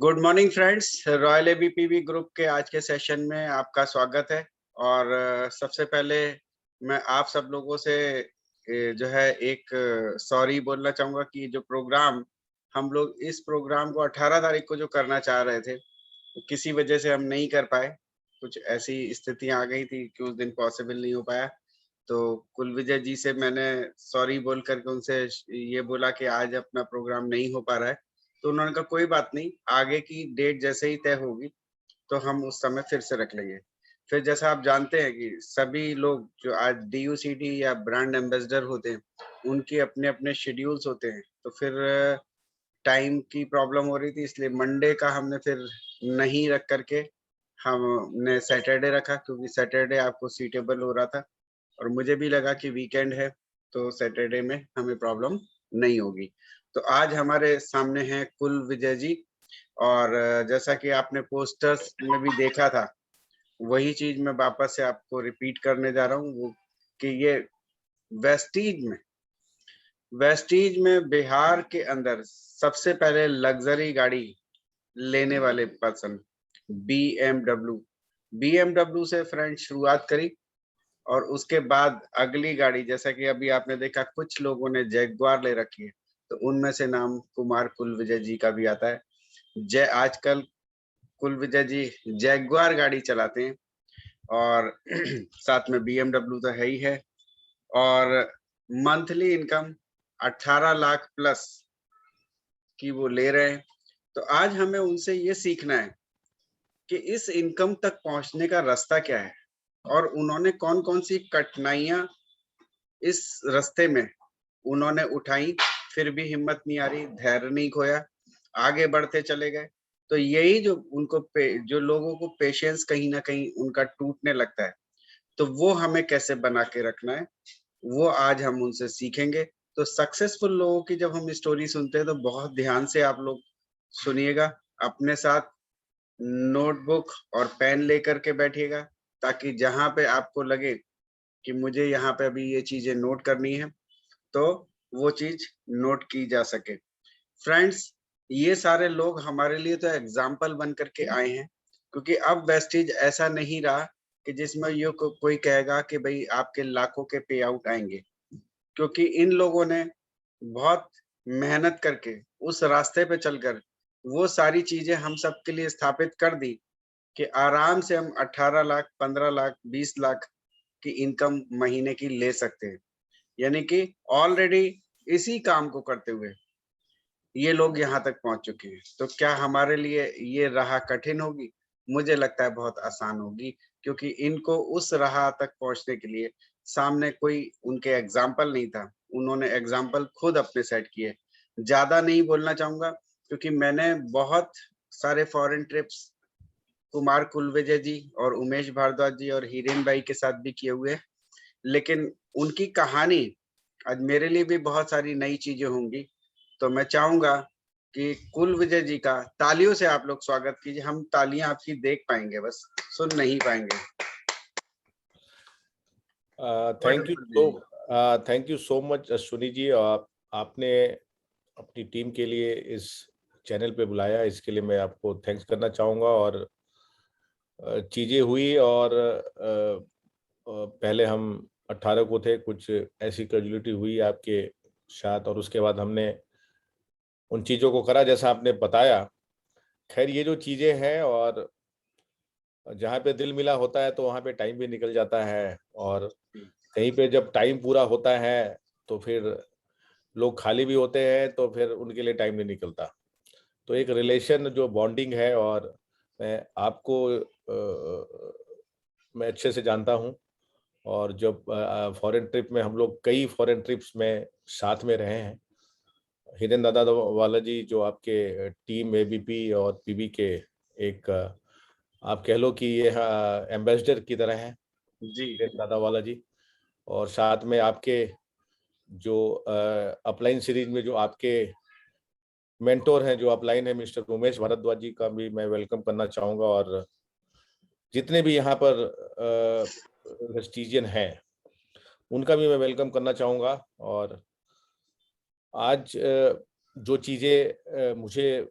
Good morning friends, royal ABPV group के आज के सेशन में आपका स्वागत है। और सबसे पहले मैं आप सब लोगों से जो है एक सॉरी बोलना चाहूँगा कि जो प्रोग्राम हम लोग इस प्रोग्राम को 18 तारीख को जो करना चाह रहे थे, किसी वजह से हम नहीं कर पाए। कुछ ऐसी स्थितियाँ आ गई थी कि उस दिन पॉसिबल नहीं हो पाया। तो कुलविजय जी से मैंने सॉरी बोल कर के उनसे ये बोला कि आज अपना प्रोग्राम नहीं हो पा रहा है। तो उन्होंने कहा कोई बात नहीं, आगे की डेट जैसे ही तय होगी तो हम उस समय फिर से रख लेंगे। फिर जैसा आप जानते हैं कि सभी लोग जो आज डीयूसीडी या ब्रांड एम्बेसडर होते हैं, उनके अपने-अपने शेड्यूल्स होते हैं। तो फिर टाइम की प्रॉब्लम हो रही थी, इसलिए मंडे का हमने फिर नहीं रख कर के हमने सैटरडे रखा, क्योंकि सैटरडे आपको सूटेबल हो रहा था और मुझे भी लगा कि वीकेंड है तो सैटरडे में हमें प्रॉब्लम नहीं होगी। तो आज हमारे सामने हैं कुलविजय जी। और जैसा कि आपने पोस्टर्स में भी देखा था, वही चीज़ मैं वापस से आपको रिपीट करने जा रहा हूँ, वो कि ये वेस्टीज में वेस्टीज में बिहार के अंदर सबसे पहले लग्ज़री गाड़ी लेने वाले पर्सन बीएमडब्ल्यू। बीएमडब्ल्यू से फ्रेंड शुरुआत करी और उसके बाद अगली गाड़ी, जैसा कि अभी आपने देखा कुछ लोगों ने जैगुआर ले रखी है, तो उनमें से नाम कुमार कुलविजय जी का भी आता है। आजकल कुलविजय जी जैगुआर गाड़ी चलाते हैं और साथ में बीएमडब्ल्यू तो है ही है। और मंथली इनकम 18 लाख प्लस की वो ले रहे हैं। तो आज हमें उनसे ये सीखना है कि इस इनकम तक पहुंचने का रास्ता क्या है और उन्होंने कौन-कौन सी कठिनाइयां इस रास्ते में उन्होंने उठाई, फिर भी हिम्मत नहीं हारी, धैर्य नहीं खोया, आगे बढ़ते चले गए। तो यही जो उनको जो लोगों को पेशेंस कहीं न कहीं उनका टूटने लगता है, तो वो हमें कैसे बना के रखना है, वो आज हम उनसे सीखेंगे। तो सक्सेसफुल लोगों की जब हम स्टोरी सुनते हैं तो बहुत ध्यान से आप लोग सुनिएगा। अपने साथ नोटबुक और पेन लेकर के बैठिएगा, ताकि जहाँ पे आपको लगे कि मुझे यहाँ पे अभी ये चीज़ें नोट करनी है, तो वो चीज़ नोट की जा सके। फ्रेंड्स, ये सारे लोग हमारे लिए तो एग्ज़ाम्पल बन कर के आए हैं, क्योंकि अब वेस्टीज ऐसा नहीं रहा कि जिसमें ये कोई कहेगा कि भई आपके लाखों के पे आउट आएँगे। क्योंकि इन लोगों ने बहुत मेहनत करके उस रास्ते पे चलकर वो सारी चीज़ें हम सबके लिए स्थापित कर दी कि आराम से हम 18 लाख, 15 लाख, 20 लाख की इनकम महीने की ले सकते हैं। यानी कि ऑलरेडी इसी काम को करते हुए ये लोग यहाँ तक पहुँच चुके हैं। तो क्या हमारे लिए ये राह कठिन होगी? मुझे लगता है बहुत आसान होगी, क्योंकि इनको उस राह तक पहुँचने के लिए सामने कोई उनके एग्ज़ाम्पल नहीं था। उन्होंने एग्ज़ाम्पल खुद अपने सेट किए। ज़्यादा नहीं बोलना चाहूँगा, क्योंकि मैंने बहुत सारे फॉरेन ट्रिप्स कुमार कुलविजय जी और उमेश भारद्वाज जी और हिरेन भाई के साथ भी किए हुए हैं। लेकिन उनकी कहानी आज मेरे लिए भी बहुत सारी नई चीज़ें होंगी। तो मैं चाहूँगा कि कुलविजय जी का तालियों से आप लोग स्वागत कीजिए। हम तालियाँ आपकी देख पाएँगे, बस सुन नहीं पाएँगे। Thank you so much Ashwini ji. आपने अपनी टीम के लिए इस चैनल पे बुलाया, इसके लिए मैं आपको थैंक्स करना चाहूँगा। और चीज़ें हुई और पहले हम 18 को थे, कुछ ऐसी कैजुअलिटी हुई आपके साथ और उसके बाद हमने उन चीज़ों को करा जैसा आपने बताया। खैर ये जो चीज़ें हैं, और जहाँ पे दिल मिला होता है तो वहाँ पे टाइम भी निकल जाता है, और कहीं पे जब टाइम पूरा होता है तो फिर लोग खाली भी होते हैं, तो फिर उनके लिए टाइम नहीं निकलता। तो एक रिलेशन जो बॉन्डिंग है, और मैं आपको मैं अच्छे से जानता हूँ। और जब फॉरेन ट्रिप में हम लोग कई फॉरेन ट्रिप्स में साथ में रहे हैं। हिरेन दादा वाला जी जो आपके टीम एबीपी और पीबी के एक आप कह लो कि ये एम्बेसडर की तरह हैं, जी। हिरेन दादा वाला जी। और साथ में आपके जो अपलाइन सीरीज में जो आपके मेंटोर हैं, जो अपलाइन है, मिस्टर उमेश भारद्वाज जी का भी मैं वेलकम करना चाहूँगा। और जितने भी यहाँ पर वेस्टिजियन हैं, उनका भी मैं वेलकम करना चाहूँगा। और आज जो चीज़ें मुझे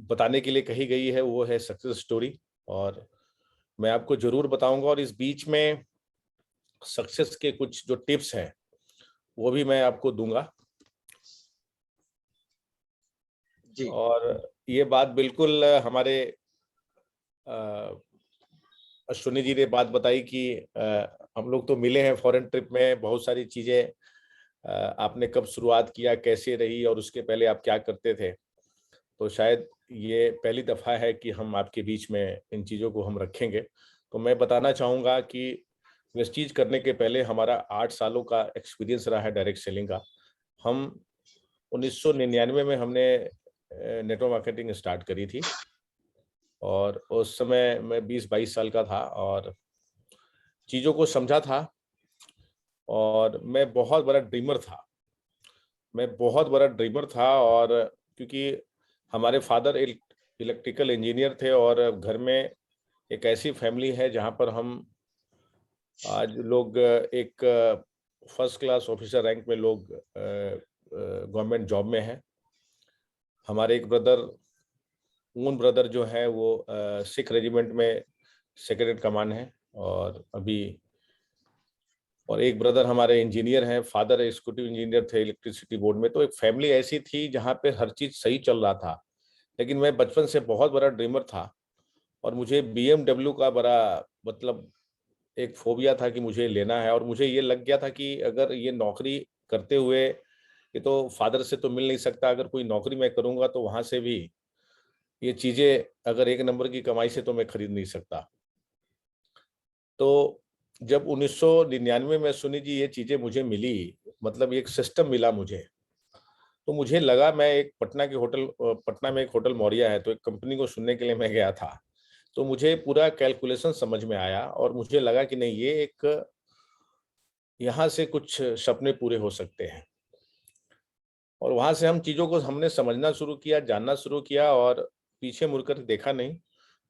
बताने के लिए कही गई है वो है सक्सेस स्टोरी, और मैं आपको ज़रूर बताऊँगा, और इस बीच में सक्सेस के कुछ जो टिप्स हैं वो भी मैं आपको दूँगा। जी, और ये बात बिल्कुल हमारे अ, अश्विनी जी ने बात बताई कि हम लोग तो मिले हैं फॉरेन ट्रिप में, बहुत सारी चीज़ें आपने कब शुरुआत किया, कैसे रही, और उसके पहले आप क्या करते थे। तो शायद ये पहली दफ़ा है कि हम आपके बीच में इन चीज़ों को हम रखेंगे। तो मैं बताना चाहूँगा कि वेस्टीज करने के पहले हमारा 8 सालों का एक्सपीरियंस रहा है डायरेक्ट सेलिंग का। हम 1999 में हमने नेटवर्क मार्केटिंग स्टार्ट करी थी, और उस समय मैं 20-22 साल का था और चीज़ों को समझा था, और मैं बहुत बड़ा ड्रीमर था। मैं बहुत बड़ा ड्रीमर था, और क्योंकि हमारे फादर इलेक्ट्रिकल इंजीनियर थे, और घर में एक ऐसी फैमिली है जहाँ पर हम आज लोग एक फर्स्ट क्लास ऑफिसर रैंक में लोग गवर्नमेंट जॉब में हैं। हमारे एक ब्रदर, ओन ब्रदर जो है वो सिख रेजिमेंट में सेकेंड इन कमांड है, और अभी और एक ब्रदर हमारे इंजीनियर हैं, फादर एग्जीक्यूटिव इंजीनियर थे इलेक्ट्रिसिटी बोर्ड में। तो एक फैमिली ऐसी थी जहाँ पे हर चीज़ सही चल रहा था। लेकिन मैं बचपन से बहुत बड़ा ड्रीमर था, और मुझे बीएमडब्ल्यू का बड़ा मतलब एक फ़ोबिया था कि मुझे लेना है, और मुझे ये लग गया था कि अगर ये नौकरी करते हुए ये तो फादर से तो मिल नहीं सकता, अगर कोई नौकरी मैं करूँगा तो वहाँ से भी ये चीज़ें अगर 1 नंबर की कमाई से तो मैं खरीद नहीं सकता। तो जब 1999 में सुनी जी ये चीज़ें मुझे मिली, मतलब एक सिस्टम मिला मुझे, तो मुझे लगा मैं एक पटना के होटल पटना में एक होटल मौर्या है, तो एक कंपनी को सुनने के लिए मैं गया था। तो मुझे पूरा कैलकुलेशन समझ में आया, और मुझे लगा कि नहीं, ये एक यहाँ से कुछ सपने पूरे हो सकते हैं। और वहाँ से हम चीज़ों को हमने समझना शुरू किया, जानना शुरू किया, और पीछे मुड़कर देखा नहीं।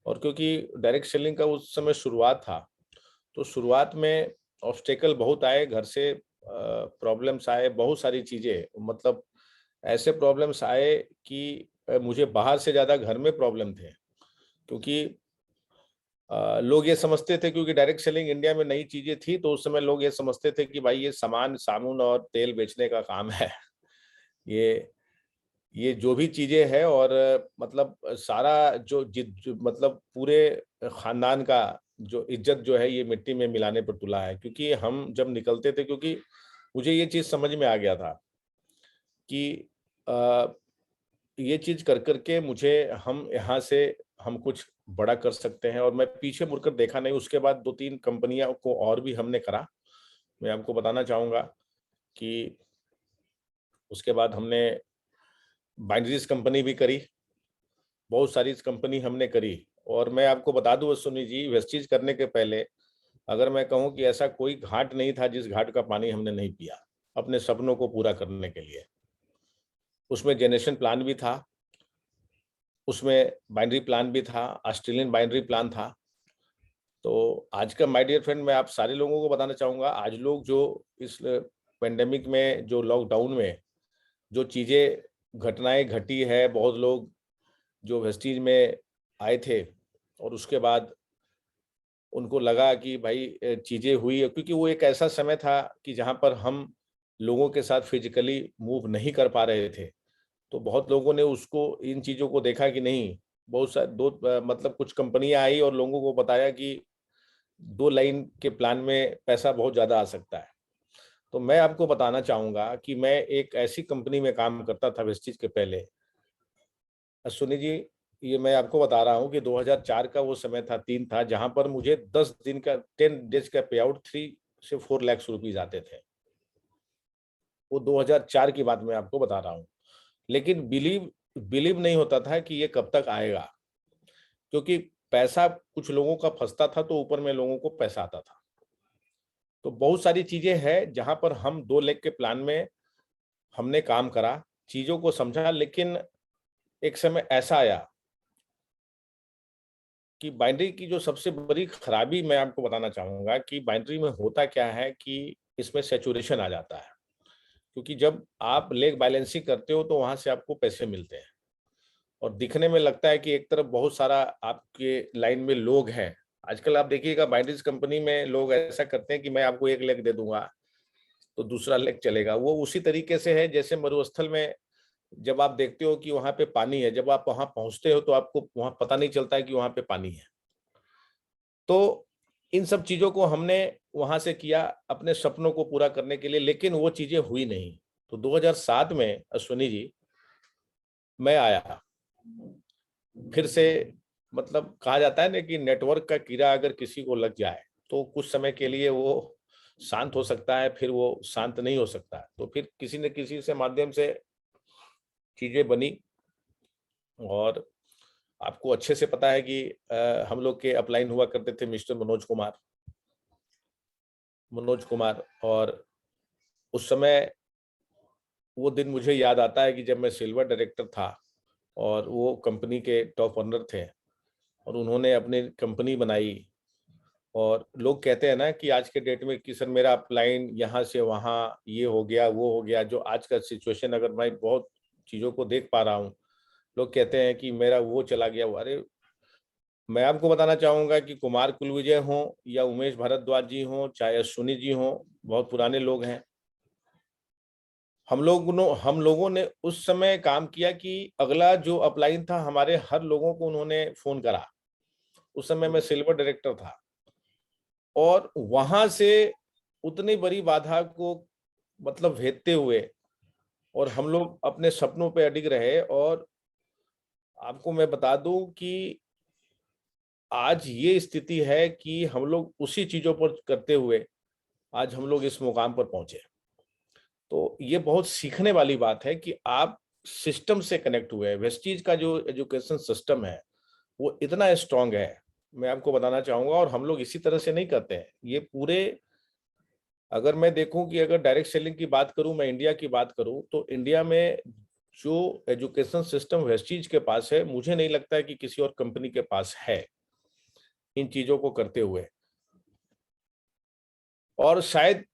और क्योंकि डायरेक्ट सेलिंग का उस समय शुरुआत था, तो शुरुआत में ऑब्स्टेकल बहुत आए, घर से प्रॉब्लम्स आए, बहुत सारी चीज़ें, मतलब ऐसे प्रॉब्लम्स आए कि मुझे बाहर से ज़्यादा घर में प्रॉब्लम थे। क्योंकि लोग ये समझते थे, क्योंकि डायरेक्ट सेलिंग इंडिया में नई चीज़ें थी, तो उस समय लोग ये समझते थे कि भाई ये सामान, साबुन और तेल बेचने का काम है। ये ये जो भी चीज़ें हैं, और मतलब सारा जो मतलब पूरे ख़ानदान का जो इज़्ज़त जो है ये मिट्टी में मिलाने पर तुला है। क्योंकि हम जब निकलते थे, क्योंकि मुझे ये चीज़ समझ में आ गया था कि अ, ये चीज़ कर के मुझे हम यहाँ से हम कुछ बड़ा कर सकते हैं, और मैं पीछे मुड़कर देखा नहीं। उसके बाद 2-3 कंपनियाँ को और भी हमने करा। मैं आपको बताना चाहूँगा कि उसके बाद हमने बाइंडरीज़ कंपनी भी करी, बहुत सारी कंपनी हमने करी। और मैं आपको बता दूँ सुनी जी, वेस्टीज करने के पहले अगर मैं कहूँ कि ऐसा कोई घाट नहीं था जिस घाट का पानी हमने नहीं पिया, अपने सपनों को पूरा करने के लिए। उसमें जनरेशन प्लान भी था, उसमें बाइनरी प्लान भी था, ऑस्ट्रेलियन बाइनरी प्लान था। तो आज का माय डियर फ्रेंड, मैं आप सारे लोगों को बताना चाहूँगा, आज लोग जो इस पैंडेमिक में, जो लॉकडाउन में जो चीज़ें घटनाएँ घटी है, बहुत लोग जो वेस्टीज में आए थे, और उसके बाद उनको लगा कि भाई चीज़ें हुई है, क्योंकि वो एक ऐसा समय था कि जहाँ पर हम लोगों के साथ फिजिकली मूव नहीं कर पा रहे थे। तो बहुत लोगों ने उसको, इन चीज़ों को देखा कि नहीं, बहुत सा दो मतलब कुछ कंपनियाँ आई और लोगों को बताया कि 2 लाइन के प्लान में पैसा बहुत ज़्यादा आ सकता है। तो मैं आपको बताना चाहूँगा कि मैं एक ऐसी कंपनी में काम करता था वेस्टीज के पहले। सुनी जी, ये मैं आपको बता रहा हूँ कि 2004 का वो समय था, 3 था, जहाँ पर मुझे 10 दिन का, 10 डेज़ का पे आउट 3 से 4 लाख रुपीज़ आते थे। वो 2004 की बात मैं आपको बता रहा हूँ। लेकिन बिलीव बिलीव नहीं होता था कि ये कब तक आएगा, क्योंकि पैसा कुछ लोगों का फँसता था, तो ऊपर में लोगों को पैसा आता था। तो बहुत सारी चीज़ें हैं जहाँ पर हम 2 लाख के प्लान में हमने काम करा, चीज़ों को समझा, लेकिन एक समय ऐसा आया कि बाइनरी की जो सबसे बड़ी खराबी मैं आपको बताना चाहूँगा कि बाइनरी में होता क्या है कि इसमें सैचुरेशन आ जाता है। क्योंकि जब आप लेग बैलेंसिंग करते हो तो वहां से आपको पैसे मिलते हैं और दिखने में लगता है कि एक तरफ बहुत सारा आपके लाइन में लोग हैं। आजकल आप देखिएगा बाइंड्रीज कंपनी में लोग ऐसा करते हैं कि मैं आपको एक लेग दे दूंगा तो दूसरा लेग चलेगा। वो उसी तरीके से है जैसे मरुस्थल में जब आप देखते हो कि वहां पे पानी है, जब आप वहां पहुंचते हो तो आपको वहां पता नहीं चलता है कि वहां पे पानी है। तो इन सब चीजों को हमने वहां से किया अपने सपनों को पूरा करने के लिए, लेकिन वो चीजें हुई नहीं। तो 2007 में अश्विनी जी मैं आया फिर से। मतलब कहा जाता है ना कि नेटवर्क का कीड़ा अगर किसी को लग जाए तो कुछ समय के लिए वो शांत हो सकता है, फिर वो शांत नहीं हो सकता है। तो फिर किसी न किसी से माध्यम से चीजें बनी और आपको अच्छे से पता है कि हम लोग के अपलाइन हुआ करते थे मिस्टर मनोज कुमार। और उस समय वो दिन मुझे याद आता है कि जब मैं सिल्वर डायरेक्टर था और वो कंपनी के टॉप ओनर थे और उन्होंने अपनी कंपनी बनाई। और लोग कहते हैं ना कि आज के डेट में कि सर मेरा अपलाइन यहाँ से वहाँ ये हो गया वो हो गया, जो आज का सिचुएशन अगर मैं बहुत चीज़ों को देख पा रहा हूँ, लोग कहते हैं कि मेरा वो चला गया वो। अरे मैं आपको बताना चाहूंगा कि कुमार कुलविजय हो या उमेश भारद्वाज जी हो चाहे अश्विनी जी हो, बहुत पुराने लोग हैं। हम लोगों ने उस समय काम किया कि अगला जो अपलाइन था हमारे हर लोगों को उन्होंने फोन करा। उस समय मैं सिल्वर डायरेक्टर था और वहां से उतनी बड़ी बाधा को मतलब भेदते हुए और हम लोग अपने सपनों पे अडिग रहे। और आपको मैं बता दूं कि आज ये स्थिति है कि हम लोग उसी चीजों पर करते हुए आज हम लोग इस मुकाम पर पहुंचे। तो ये बहुत सीखने वाली बात है कि आप सिस्टम से कनेक्ट हुए हैं। वेस्टीज का जो एजुकेशन सिस्टम है वो इतना स्ट्रांग है, मैं आपको बताना चाहूंगा। और हम लोग इसी तरह से नहीं करते हैं ये पूरे। अगर मैं देखूं कि अगर डायरेक्ट सेलिंग की बात करूं, मैं इंडिया की बात करूं, तो इंडिया में जो एजुकेशन सिस्टम वेस्टीज के पास है मुझे नहीं लगता है कि किसी और कंपनी के पास है इन चीजों को करते हुए। और शायद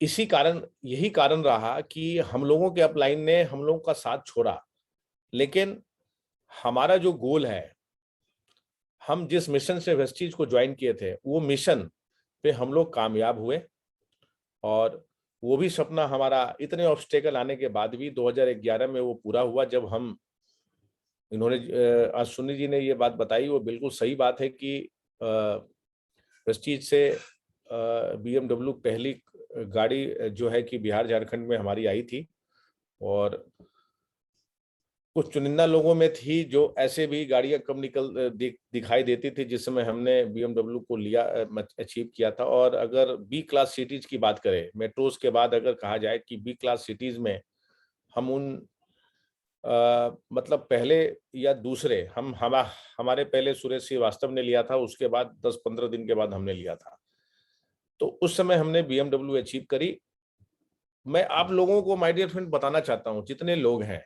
इसी कारण यही कारण रहा कि हम लोगों के अपलाइन ने हम लोगों का साथ छोड़ा। लेकिन हमारा जो गोल है, हम जिस मिशन से वेस्टीज को ज्वाइन किए थे वो मिशन पे हम लोग कामयाब हुए। और वो भी सपना हमारा इतने ऑब्स्टेकल आने के बाद भी 2011 में वो पूरा हुआ जब हम इन्होंने आज सुनी जी ने ये बात बताई, वो बिल्कुल सही बात है कि प्रेस्टीज से BMW पहली गाड़ी जो है कि बिहार झारखंड में हमारी आई थी। और कुछ चुनिंदा लोगों में थी जो ऐसे भी गाड़ियां कम दिखाई देती थी जिस समय हमने BMW को लिया अचीव किया था। और अगर बी क्लास सिटीज की बात करें, मेट्रोज के बाद अगर कहा जाए कि बी क्लास सिटीज में हम उन मतलब पहले या दूसरे हमारे पहले सुरेश श्रीवास्तव ने लिया था, उसके बाद 10-15 दिन के बाद हमने लिया था। तो उस समय हमने BMW अचीव करी। मैं आप लोगों को माय डियर फ्रेंड बताना चाहता हूँ जितने लोग हैं,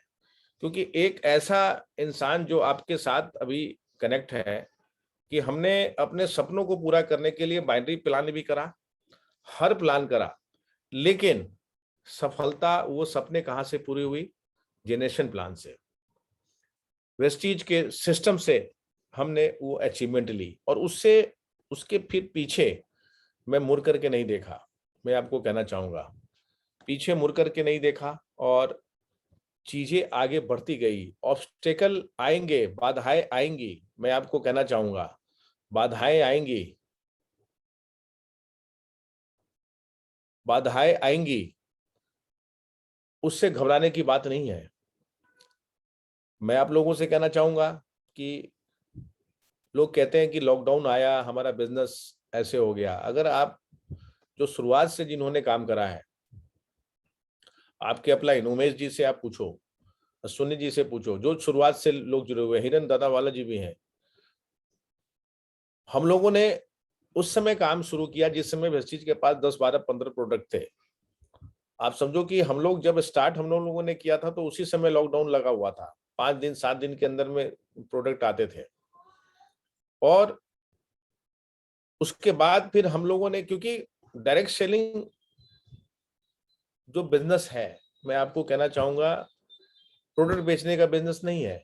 क्योंकि एक ऐसा इंसान जो आपके साथ अभी कनेक्ट है कि हमने अपने सपनों को पूरा करने के लिए बाइनरी प्लान भी करा, हर प्लान करा, लेकिन सफलता वो सपने कहाँ से पूरी हुई? जेनरेशन प्लान से, वेस्टीज के सिस्टम से हमने वो अचीवमेंट ली। और उससे उसके फिर पीछे मैं मुड़ करके नहीं देखा। मैं आपको कहना चाहूंगा पीछे मुड़ करके नहीं देखा और चीजें आगे बढ़ती गई। ऑब्स्टेकल आएंगे, बाधाएं आएंगी, मैं आपको कहना चाहूंगा बाधाएं आएंगी, बाधाएं आएंगी, उससे घबराने की बात नहीं है। मैं आप लोगों से कहना चाहूंगा कि लोग कहते हैं कि लॉकडाउन आया हमारा बिजनेस ऐसे हो गया। अगर आप जो शुरुआत से जिन्होंने काम करा है, आपके अपलाइन उमेश जी से आप पूछो, अश्विनी जी से पूछो, जो शुरुआत से लोग जुड़े हुए, हिरन दादावाला जी भी हैं। हम लोगों ने उस समय काम शुरू किया जिस समय वेस्टीज के पास 10-12-15 प्रोडक्ट थे। आप समझो कि हम लोगों ने किया था तो उसी समय लॉकडाउन लगा हुआ था। 5 दिन 7 दिन के अंदर में प्रोडक्ट आते थे। और उसके बाद फिर हम लोगों ने, क्योंकि डायरेक्ट सेलिंग जो बिजनेस है मैं आपको कहना चाहूंगा प्रोडक्ट बेचने का बिजनेस नहीं है,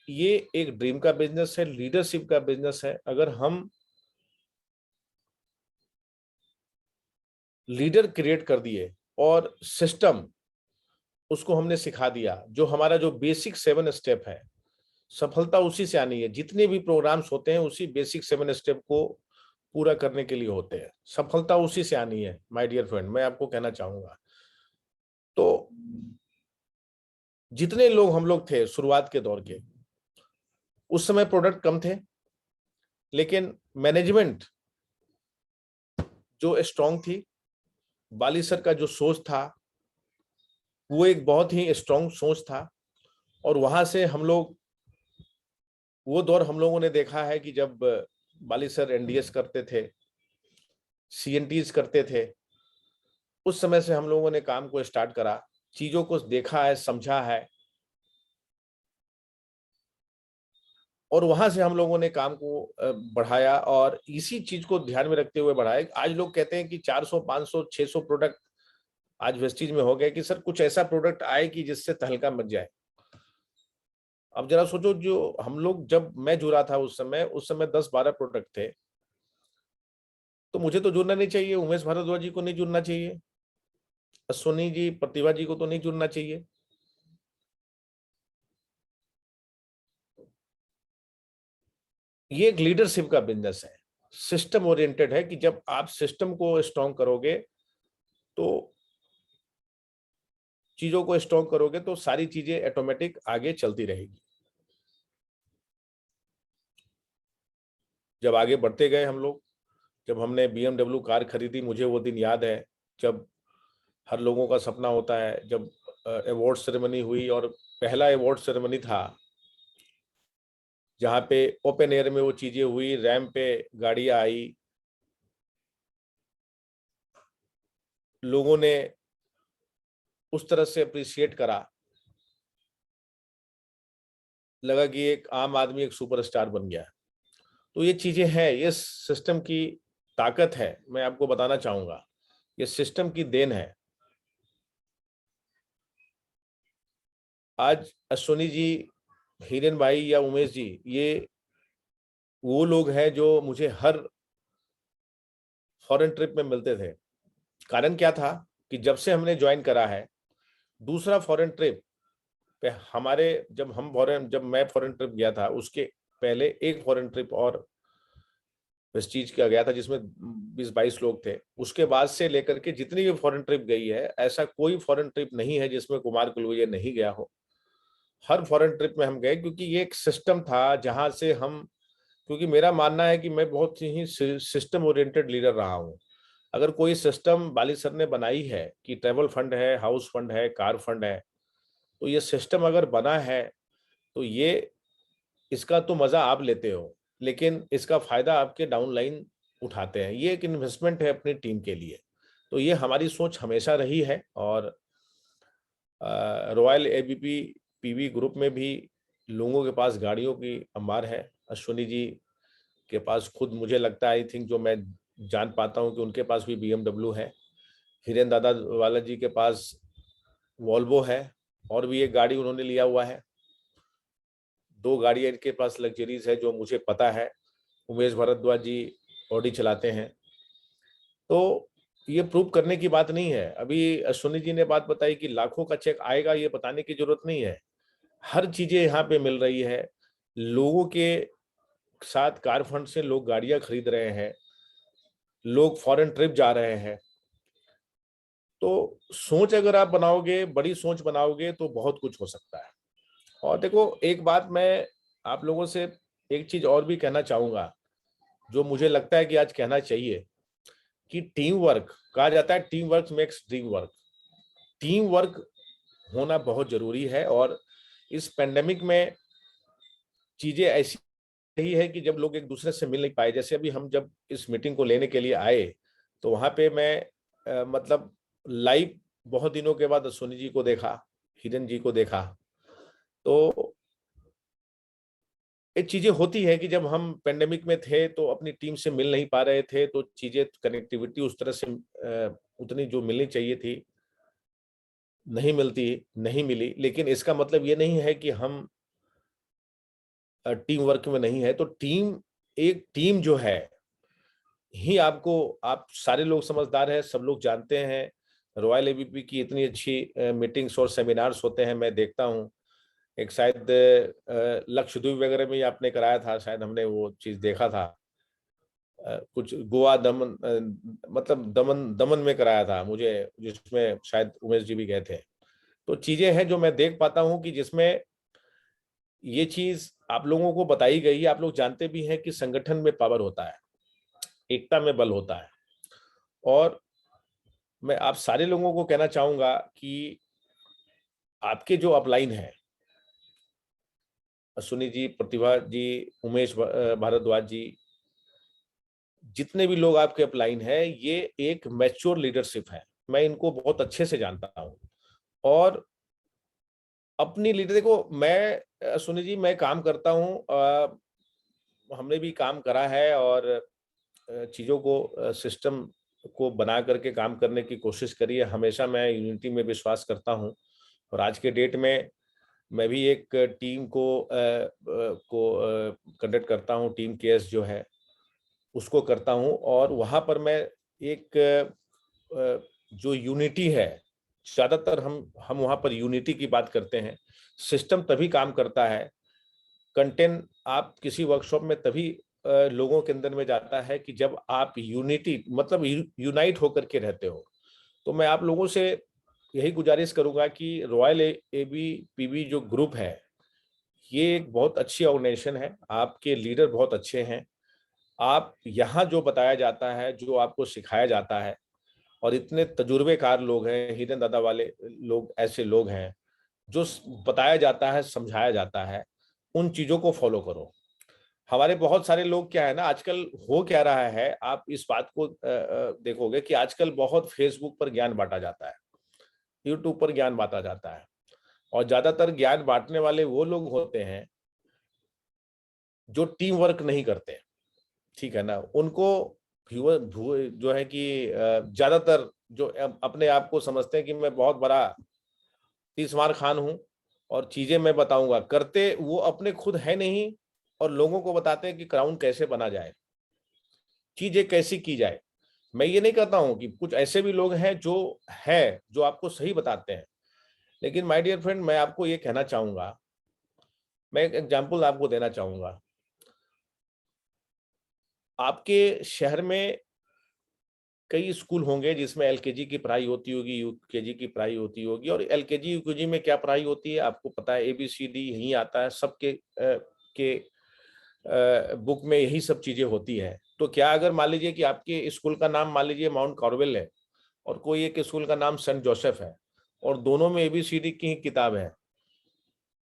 ये एक ड्रीम का बिजनेस है, लीडरशिप का बिजनेस है। अगर हम लीडर क्रिएट कर दिए और सिस्टम उसको हमने सिखा दिया, जो हमारा जो बेसिक 7 स्टेप है, सफलता उसी से आनी है। जितने भी प्रोग्राम्स होते हैं उसी बेसिक 7 स्टेप को पूरा करने के लिए होते हैं, सफलता उसी से आनी है माय डियर फ्रेंड, मैं आपको कहना चाहूंगा। तो जितने लोग हम लोग थे शुरुआत के दौर के, उस समय प्रोडक्ट कम थे, लेकिन मैनेजमेंट जो स्ट्रांग थी, बाली सर का जो सोच था वो एक बहुत ही स्ट्रांग सोच था। और वहां से हम लोग, वो दौर हम लोगों ने देखा है कि जब बाली सर एनडीएस करते थे, सीएनटीज करते थे, उस समय से हम लोगों ने काम को स्टार्ट करा, चीजों को देखा है, समझा है, और वहां से हम लोगों ने काम को बढ़ाया और इसी चीज को ध्यान में रखते हुए बढ़ाया। आज लोग कहते हैं कि 400, 500, 600 प्रोडक्ट आज वेस्टीज में हो गए कि सर कुछ ऐसा प्रोडक्ट आए कि जिससे तहलका मच जाए। अब जरा सोचो, जो हम लोग, जब मैं जुड़ा था उस समय 10-12 प्रोडक्ट थे, तो मुझे तो जुड़ना नहीं चाहिए, उमेश भारद्वाज जी को नहीं जुड़ना चाहिए, अश्विनी जी, प्रतिभा जी को तो नहीं जुड़ना चाहिए। ये एक लीडरशिप का बिजनेस है, सिस्टम ओरिएंटेड है कि जब आप सिस्टम को स्ट्रॉन्ग करोगे तो चीजों को स्ट्रॉन्ग करोगे तो सारी चीजें ऑटोमेटिक आगे चलती रहेगी। जब आगे बढ़ते गए हम लोग, जब हमने BMW कार खरीदी, मुझे वो दिन याद है जब हर लोगों का सपना होता है, जब अवार्ड सेरेमनी हुई और पहला अवार्ड सेरेमनी था जहाँ पे ओपन एयर में वो चीजें हुई, रैंप पे गाड़ियां आई, लोगों ने उस तरह से अप्रिशिएट करा, लगा कि एक आम आदमी एक सुपरस्टार बन गया। तो ये चीजें हैं, ये सिस्टम की ताकत है, मैं आपको बताना चाहूंगा, ये सिस्टम की देन है। आज अश्विनी जी, हिरेन भाई या उमेश जी, ये वो लोग हैं जो मुझे हर फॉरेन ट्रिप में मिलते थे। कारण क्या था कि जब से हमने ज्वाइन करा है, दूसरा फॉरेन ट्रिप पे हमारे, जब मैं फॉरेन ट्रिप गया था उसके पहले एक फॉरेन ट्रिप और वेस्टीज का गया था जिसमें 20-22 लोग थे। उसके बाद से लेकर के जितनी भी फॉरेन ट्रिप गई है, ऐसा कोई फॉरेन ट्रिप नहीं है जिसमें कुमार कुलवैया नहीं गया हो। हर फॉरेन ट्रिप में हम गए क्योंकि ये एक सिस्टम था जहां से हम, क्योंकि मेरा मानना है कि मैं बहुत ही सिस्टम ओरिएंटेड लीडर रहा हूँ। अगर कोई सिस्टम बाली सर ने बनाई है कि ट्रेवल फंड है, हाउस फंड है, कार फंड है, तो ये सिस्टम अगर बना है तो ये, इसका तो मजा आप लेते हो, लेकिन इसका फायदा आपके डाउन लाइन उठाते हैं। ये एक इन्वेस्टमेंट है अपनी टीम के लिए। तो ये हमारी सोच हमेशा रही है। और रॉयल एबीपी पीवी ग्रुप में भी लोगों के पास गाड़ियों की अंबार है। अश्विनी जी के पास खुद मुझे लगता है, आई थिंक, जो मैं जान पाता हूं कि उनके पास भी BMW है। हिरेन दादा वाला जी के पास वॉल्वो है, और भी एक गाड़ी उन्होंने लिया हुआ है। 2 गाड़ियां इनके पास लग्जरीज है जो मुझे पता है। उमेश भारद्वाज जी ऑडी चलाते हैं। तो ये प्रूव करने की बात नहीं है। अभी अश्विनी जी ने बात बताई कि लाखों का चेक आएगा, ये बताने की जरूरत नहीं है। हर चीजें यहाँ पे मिल रही है। लोगों के साथ कार फंड से लोग गाड़ियां खरीद रहे हैं, लोग फॉरेन ट्रिप जा रहे हैं। तो सोच अगर आप बनाओगे, बड़ी सोच बनाओगे, तो बहुत कुछ हो सकता है। और देखो, एक बात मैं आप लोगों से एक चीज और भी कहना चाहूंगा, जो मुझे लगता है कि आज कहना चाहिए, कि टीम वर्क, कहा जाता है team work makes dream work. Team work होना बहुत जरूरी है। और इस पेंडेमिक में चीजें ऐसी रही है कि जब लोग एक दूसरे से मिल नहीं पाए, जैसे अभी हम जब इस मीटिंग को लेने के लिए आए, तो वहां पे मैं मतलब लाइव बहुत दिनों के बाद सोनी जी को देखा, हिरन जी को देखा। तो एक चीजें होती है कि जब हम पेंडेमिक में थे तो अपनी टीम से मिल नहीं पा रहे थे, तो चीजें, कनेक्टिविटी उस तरह से उतनी जो मिलनी चाहिए थी नहीं मिली, लेकिन इसका मतलब ये नहीं है कि हम टीम वर्क में नहीं है। तो एक टीम जो है ही आपको, आप सारे लोग समझदार हैं, सब लोग जानते हैं। रॉयल एबीपी की इतनी अच्छी मीटिंग्स और सेमिनार्स होते हैं, मैं देखता हूँ। एक शायद लक्षद्वीप वगैरह में ही आपने कराया था, शायद हमने वो चीज देखा था। कुछ गोवा दमन, मतलब दमन में कराया था मुझे, जिसमें शायद उमेश जी भी गए थे। तो चीजें हैं जो मैं देख पाता हूँ कि जिसमें ये चीज आप लोगों को बताई गई है। आप लोग जानते भी हैं कि संगठन में पावर होता है, एकता में बल होता है। और मैं आप सारे लोगों को कहना चाहूंगा कि आपके जो अपलाइन है, अश्विनी जी, प्रतिभा जी, उमेश भारद्वाज जी, जितने भी लोग आपके अपलाइन है, ये एक मैच्योर लीडरशिप है। मैं इनको बहुत अच्छे से जानता हूँ। और अपनी लीडर, देखो मैं अश्विनी जी, मैं काम करता हूँ, हमने भी काम करा है और चीज़ों को, सिस्टम को बना करके काम करने की कोशिश करी है। हमेशा मैं यूनिटी में विश्वास करता हूँ। और आज के डेट में मैं भी एक टीम को कंडक्ट करता हूँ, टीम केएस जो है उसको करता हूँ। और वहाँ पर मैं एक जो यूनिटी है, ज़्यादातर हम वहाँ पर यूनिटी की बात करते हैं। सिस्टम तभी काम करता है, कंटेंट आप किसी वर्कशॉप में तभी लोगों के अंदर में जाता है कि जब आप यूनिटी, मतलब यूनाइट होकर के रहते हो। तो मैं आप लोगों से यही गुजारिश करूंगा कि रॉयल एबी पीबी जो ग्रुप है, ये एक बहुत अच्छी ऑर्गेनाइजेशन है। आपके लीडर बहुत अच्छे हैं। आप यहाँ जो बताया जाता है, जो आपको सिखाया जाता है, और इतने तजुर्बेकार लोग हैं, हिरन दादा वाले लोग, ऐसे लोग हैं जो बताया जाता है, समझाया जाता है, उन चीजों को फॉलो करो। हमारे बहुत सारे लोग क्या है ना, आजकल हो क्या रहा है, आप इस बात को देखोगे कि आजकल बहुत फेसबुक पर ज्ञान बांटा जाता है, यूट्यूब पर ज्ञान बांटा जाता है। और ज्यादातर ज्ञान बांटने वाले वो लोग होते हैं जो टीम वर्क नहीं करते, ठीक है ना। उनको जो है कि ज्यादातर जो अपने आप को समझते हैं कि मैं बहुत बड़ा तीसमार खान हूं और चीजें मैं बताऊंगा, करते वो अपने खुद है नहीं, और लोगों को बताते हैं कि क्राउन कैसे बना जाए, चीजें कैसी की जाए। मैं ये नहीं कहता हूं कि कुछ ऐसे भी लोग हैं जो आपको सही बताते हैं। लेकिन माय डियर फ्रेंड, मैं आपको ये कहना चाहूंगा, मैं एक एग्जांपल आपको देना चाहूंगा। आपके शहर में कई स्कूल होंगे जिसमें एलकेजी की पढ़ाई होती होगी, यूकेजी की पढ़ाई होती होगी। और एलकेजी यूकेजी में क्या पढ़ाई होती है आपको पता है, एबीसीडी यही आता है सबके के बुक में, यही सब चीजें होती है। तो क्या अगर मान लीजिए कि आपके स्कूल का नाम मान लीजिए माउंट कार्मेल है, और कोई एक स्कूल का नाम सेंट जोसेफ है, और दोनों में एबीसीडी की ही किताब है,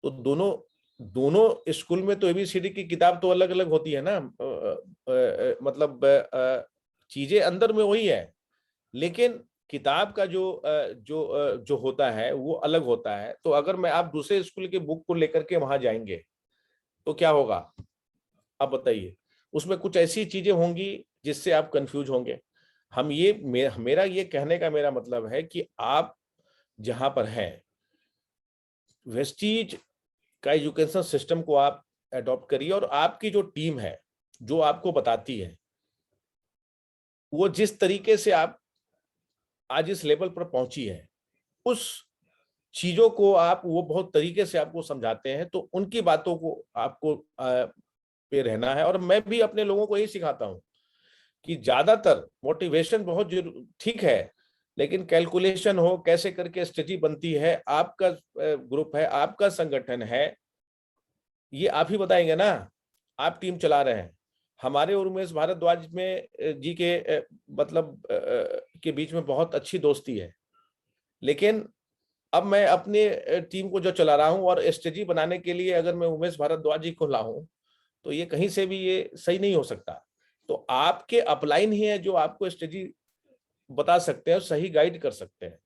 तो दोनों दोनों स्कूल में तो एबीसीडी की किताब तो अलग अलग होती है ना। मतलब चीजें अंदर में वही है, लेकिन किताब का जो होता है वो अलग होता है। तो अगर मैं आप दूसरे स्कूल के बुक को लेकर के वहां जाएंगे तो क्या होगा, आप बताइए। उसमें कुछ ऐसी चीजें होंगी जिससे आप कंफ्यूज होंगे। मेरा ये कहने का मेरा मतलब है कि आप जहां पर हैं, वेस्टीज का एजुकेशन सिस्टम को आप अडॉप्ट करिए। और आपकी जो टीम है जो आपको बताती है, वो जिस तरीके से आप आज इस लेवल पर पहुंची है, उस चीजों को आप, वो बहुत तरीके से आपको समझाते हैं, तो उनकी बातों को आपको पे रहना है। और मैं भी अपने लोगों को यही सिखाता हूं कि ज्यादातर मोटिवेशन बहुत ठीक है, लेकिन कैलकुलेशन हो, कैसे करके स्ट्रेटजी बनती है, आपका ग्रुप है, आपका संगठन है, ये आप ही बताएंगे ना। आप टीम चला रहे हैं। हमारे और उमेश भारद्वाज में जी के मतलब के बीच में बहुत अच्छी दोस्ती है। लेकिन अब मैं अपने टीम को जो चला रहा हूं, और स्ट्रेटजी बनाने के लिए अगर मैं उमेश भारद्वाज जी को लाऊं, तो ये कहीं से भी ये सही नहीं हो सकता। तो आपके अपलाइन ही है जो आपको स्ट्रेटजी बता सकते हैं और सही गाइड कर सकते हैं।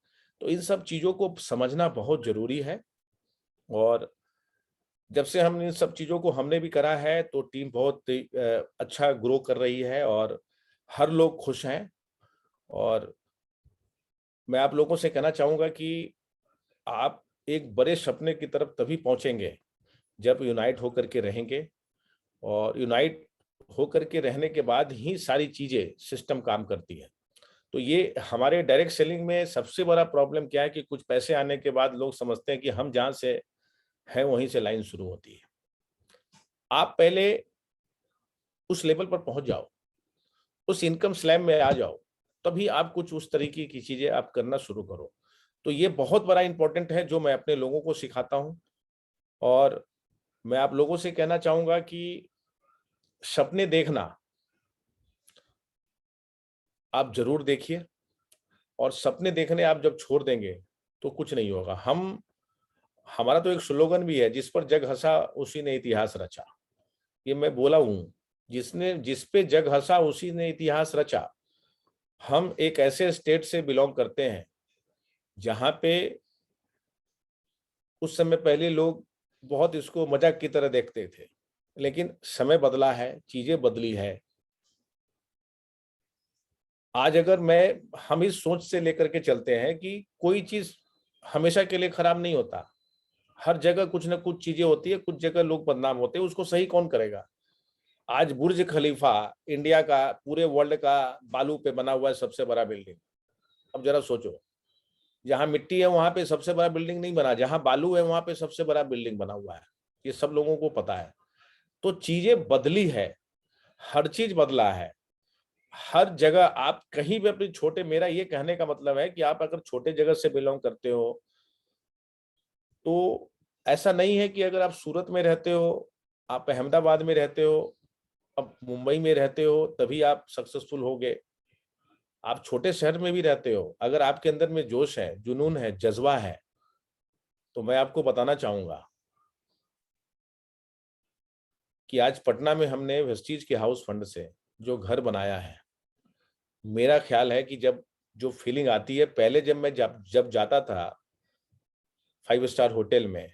तो इन सब चीजों को समझना बहुत जरूरी है। और जब से हम इन सब चीजों को हमने भी करा है, तो टीम बहुत अच्छा ग्रो कर रही है और हर लोग खुश हैं। और मैं आप लोगों से कहना चाहूंगा कि आप एक बड़े सपने की तरफ तभी पहुंचेंगे जब यूनाइट होकर के रहेंगे, और यूनाइट होकर के रहने के बाद ही सारी चीजें सिस्टम काम करती है। तो ये हमारे डायरेक्ट सेलिंग में सबसे बड़ा प्रॉब्लम क्या है कि कुछ पैसे आने के बाद लोग समझते हैं कि हम जहां से हैं वहीं से लाइन शुरू होती है। आप पहले उस लेवल पर पहुंच जाओ, उस इनकम स्लैब में आ जाओ, तभी आप कुछ उस तरीके की चीजें आप करना शुरू करो। तो ये बहुत बड़ा इंपॉर्टेंट है जो मैं अपने लोगों को सिखाता हूं। और मैं आप लोगों से कहना चाहूंगा कि सपने देखना आप जरूर देखिए, और सपने देखने आप जब छोड़ देंगे तो कुछ नहीं होगा। हमारा तो एक स्लोगन भी है, जिस पर जग हंसा उसी ने इतिहास रचा। ये मैं बोला हूं, जिस पे जग हंसा उसी ने इतिहास रचा। हम एक ऐसे स्टेट से बिलोंग करते हैं जहां पे उस समय पहले लोग बहुत इसको मजाक की तरह देखते थे, लेकिन समय बदला है, चीजें बदली है। आज अगर हम इस सोच से लेकर के चलते हैं कि कोई चीज हमेशा के लिए खराब नहीं होता, हर जगह कुछ ना कुछ चीजें होती है, कुछ जगह लोग बदनाम होते हैं, उसको सही कौन करेगा। आज बुर्ज खलीफा इंडिया का, पूरे वर्ल्ड का बालू पे बना हुआ है सबसे बड़ा बिल्डिंग। अब जरा सोचो, जहां मिट्टी है वहां पे सबसे बड़ा बिल्डिंग नहीं बना, जहां बालू है वहां पे सबसे बड़ा बिल्डिंग बना हुआ है। ये सब लोगों को पता है। तो चीजें बदली है, हर चीज बदला है। हर जगह आप कहीं भी अपनी छोटे, मेरा ये कहने का मतलब है कि आप अगर छोटे जगह से बिलोंग करते हो तो ऐसा नहीं है कि अगर आप सूरत में रहते हो, आप अहमदाबाद में रहते हो, अब मुंबई में रहते हो तभी आप सक्सेसफुल होगे। आप छोटे शहर में भी रहते हो, अगर आपके अंदर में जोश है, जुनून है, जज्बा है, तो मैं आपको बताना चाहूंगा कि आज पटना में हमने वेस्टीज के हाउस फंड से जो घर बनाया है, मेरा ख्याल है कि जब जो फीलिंग आती है, पहले जब जाता था 5 स्टार होटल में,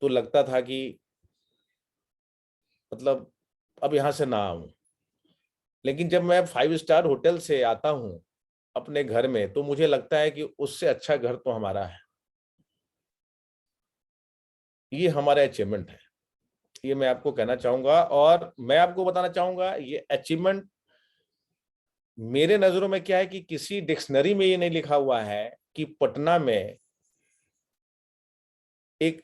तो लगता था कि मतलब अब यहां से ना आऊं। लेकिन जब मैं 5 स्टार होटल से आता हूं अपने घर में, तो मुझे लगता है कि उससे अच्छा घर तो हमारा है। ये हमारा अचीवमेंट है, ये मैं आपको कहना चाहूंगा। और मैं आपको बताना चाहूंगा, ये अचीवमेंट मेरे नजरों में क्या है कि किसी डिक्शनरी में ये नहीं लिखा हुआ है कि पटना में एक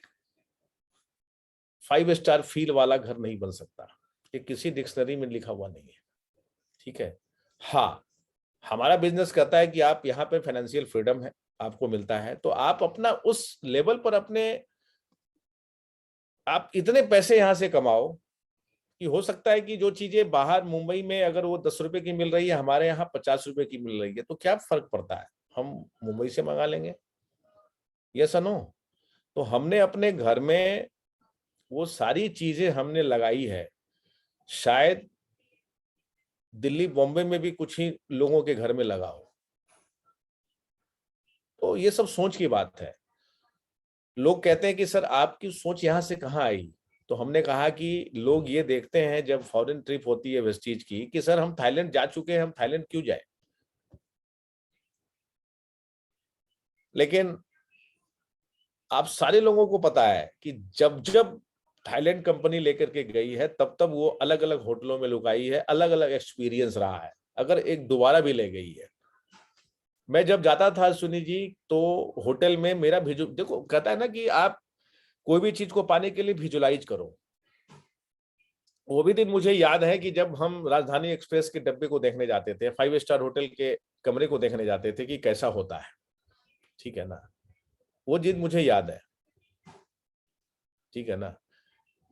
5 स्टार फील वाला घर नहीं बन सकता। ये किसी डिक्शनरी में लिखा हुआ नहीं है, ठीक है। हाँ, हमारा बिजनेस कहता है कि आप यहाँ पे फाइनेंशियल फ्रीडम है, आपको मिलता है, तो आप अपना उस लेवल पर आप इतने पैसे यहाँ से कमाओ कि हो सकता है कि जो चीजें बाहर मुंबई में अगर वो 10 रुपए की मिल रही है, हमारे यहाँ 50 रुपए की मिल रही है, तो क्या फर्क पड़ता है, हम मुंबई से मंगा लेंगे। Yes no. तो हमने अपने घर में वो सारी चीजें हमने लगाई है। शायद दिल्ली बॉम्बे में भी कुछ ही लोगों के घर में लगा हो। तो ये सब सोच की बात है। लोग कहते हैं कि सर आपकी सोच यहाँ से कहाँ आई। तो हमने कहा कि लोग ये देखते हैं जब फॉरेन ट्रिप होती है वेस्टीज की, कि सर हम थाईलैंड जा चुके हैं, हम थाईलैंड क्यों जाए। लेकिन आप सारे लोगों को पता है कि जब जब थाईलैंड कंपनी लेकर के गई है, तब तब वो अलग अलग होटलों में लुकाई है, अलग अलग एक्सपीरियंस रहा है, अगर एक दोबारा भी ले गई है। मैं जब जाता था सुनी जी, तो होटल में मेरा देखो कहता है ना कि आप कोई भी चीज को पाने के लिए विजुलाइज करो। वो भी दिन मुझे याद है कि जब हम राजधानी एक्सप्रेस के डब्बे को देखने जाते थे, 5 स्टार होटल के कमरे को देखने जाते थे कि कैसा होता है, ठीक है ना। वो दिन मुझे याद है, ठीक है ना।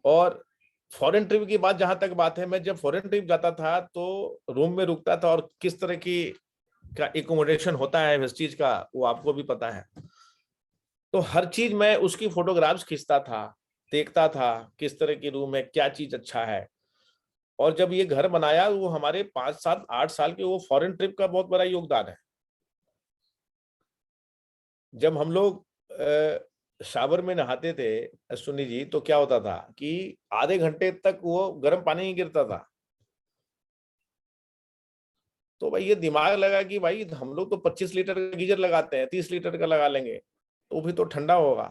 और फॉरेन ट्रिप की बात जहां तक बात है, मैं जब फॉरेन ट्रिप जाता था तो रूम में रुकता था, और किस तरह की का एकोमोडेशन होता है वेस्टीज का वो आपको भी पता है। तो हर चीज मैं उसकी फोटोग्राफ्स खींचता था, देखता था किस तरह की रूम है, क्या चीज अच्छा है। और जब ये घर बनाया, वो हमारे 5 7 8 साल के वो फॉरेन ट्रिप का बहुत बड़ा योगदान है। जब हम लोग शावर में नहाते थे सुनी जी, तो क्या होता था कि आधे घंटे तक वो गर्म पानी ही गिरता था। तो भाई ये दिमाग लगा कि भाई हम लोग तो 25 लीटर का गीजर लगाते हैं, 30 लीटर का लगा लेंगे। तो भी तो ठंडा होगा।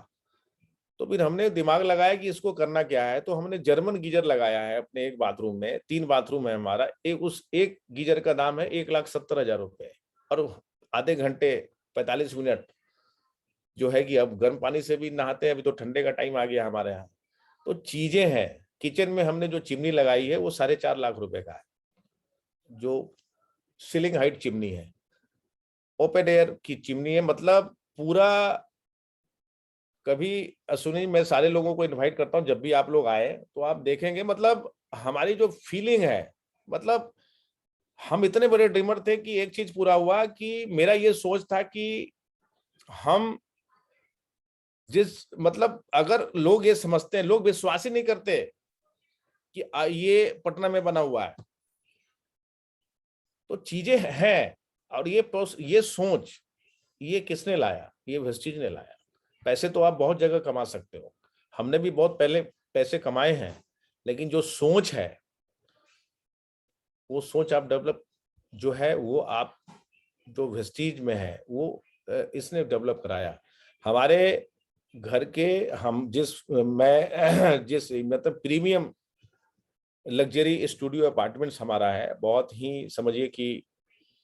तो फिर हमने दिमाग लगाया कि इसको करना क्या है, तो हमने जर्मन गीजर लगाया है अपने एक बाथरूम में। 3 बाथरूम है हमारा, उस एक गीजर का दाम है 1,70,000 रुपए, और आधे घंटे 45 मिनट जो है कि अब गर्म पानी से भी नहाते हैं, अभी तो ठंडे का टाइम आ गया हमारे यहाँ। तो चीजें हैं। किचन में हमने जो चिमनी लगाई है वो 4.5 लाख रुपए का है, जो सीलिंग हाइट चिमनी है, ओपन एयर की चिमनी है। मतलब पूरा, कभी सुनिए, मैं सारे लोगों को इनवाइट करता हूँ, जब भी आप लोग आए तो आप देखेंगे, मतलब हमारी जो फीलिंग है, मतलब हम इतने बड़े ड्रीमर थे कि एक चीज पूरा हुआ कि मेरा ये सोच था कि हम मतलब अगर लोग ये समझते हैं, लोग विश्वास ही नहीं करते कि ये पटना में बना हुआ है, तो चीजें हैं। और ये सोच ये किसने लाया? ये वेस्टीज ने लाया। पैसे तो आप बहुत जगह कमा सकते हो, हमने भी बहुत पहले पैसे कमाए हैं, लेकिन जो सोच है, वो सोच आप डेवलप जो है वो आप जो वेस्टीज में है वो इसने डेवलप कराया। हमारे घर के हम मैं जिस मतलब प्रीमियम लग्जरी स्टूडियो अपार्टमेंट्स हमारा है, बहुत ही समझिए कि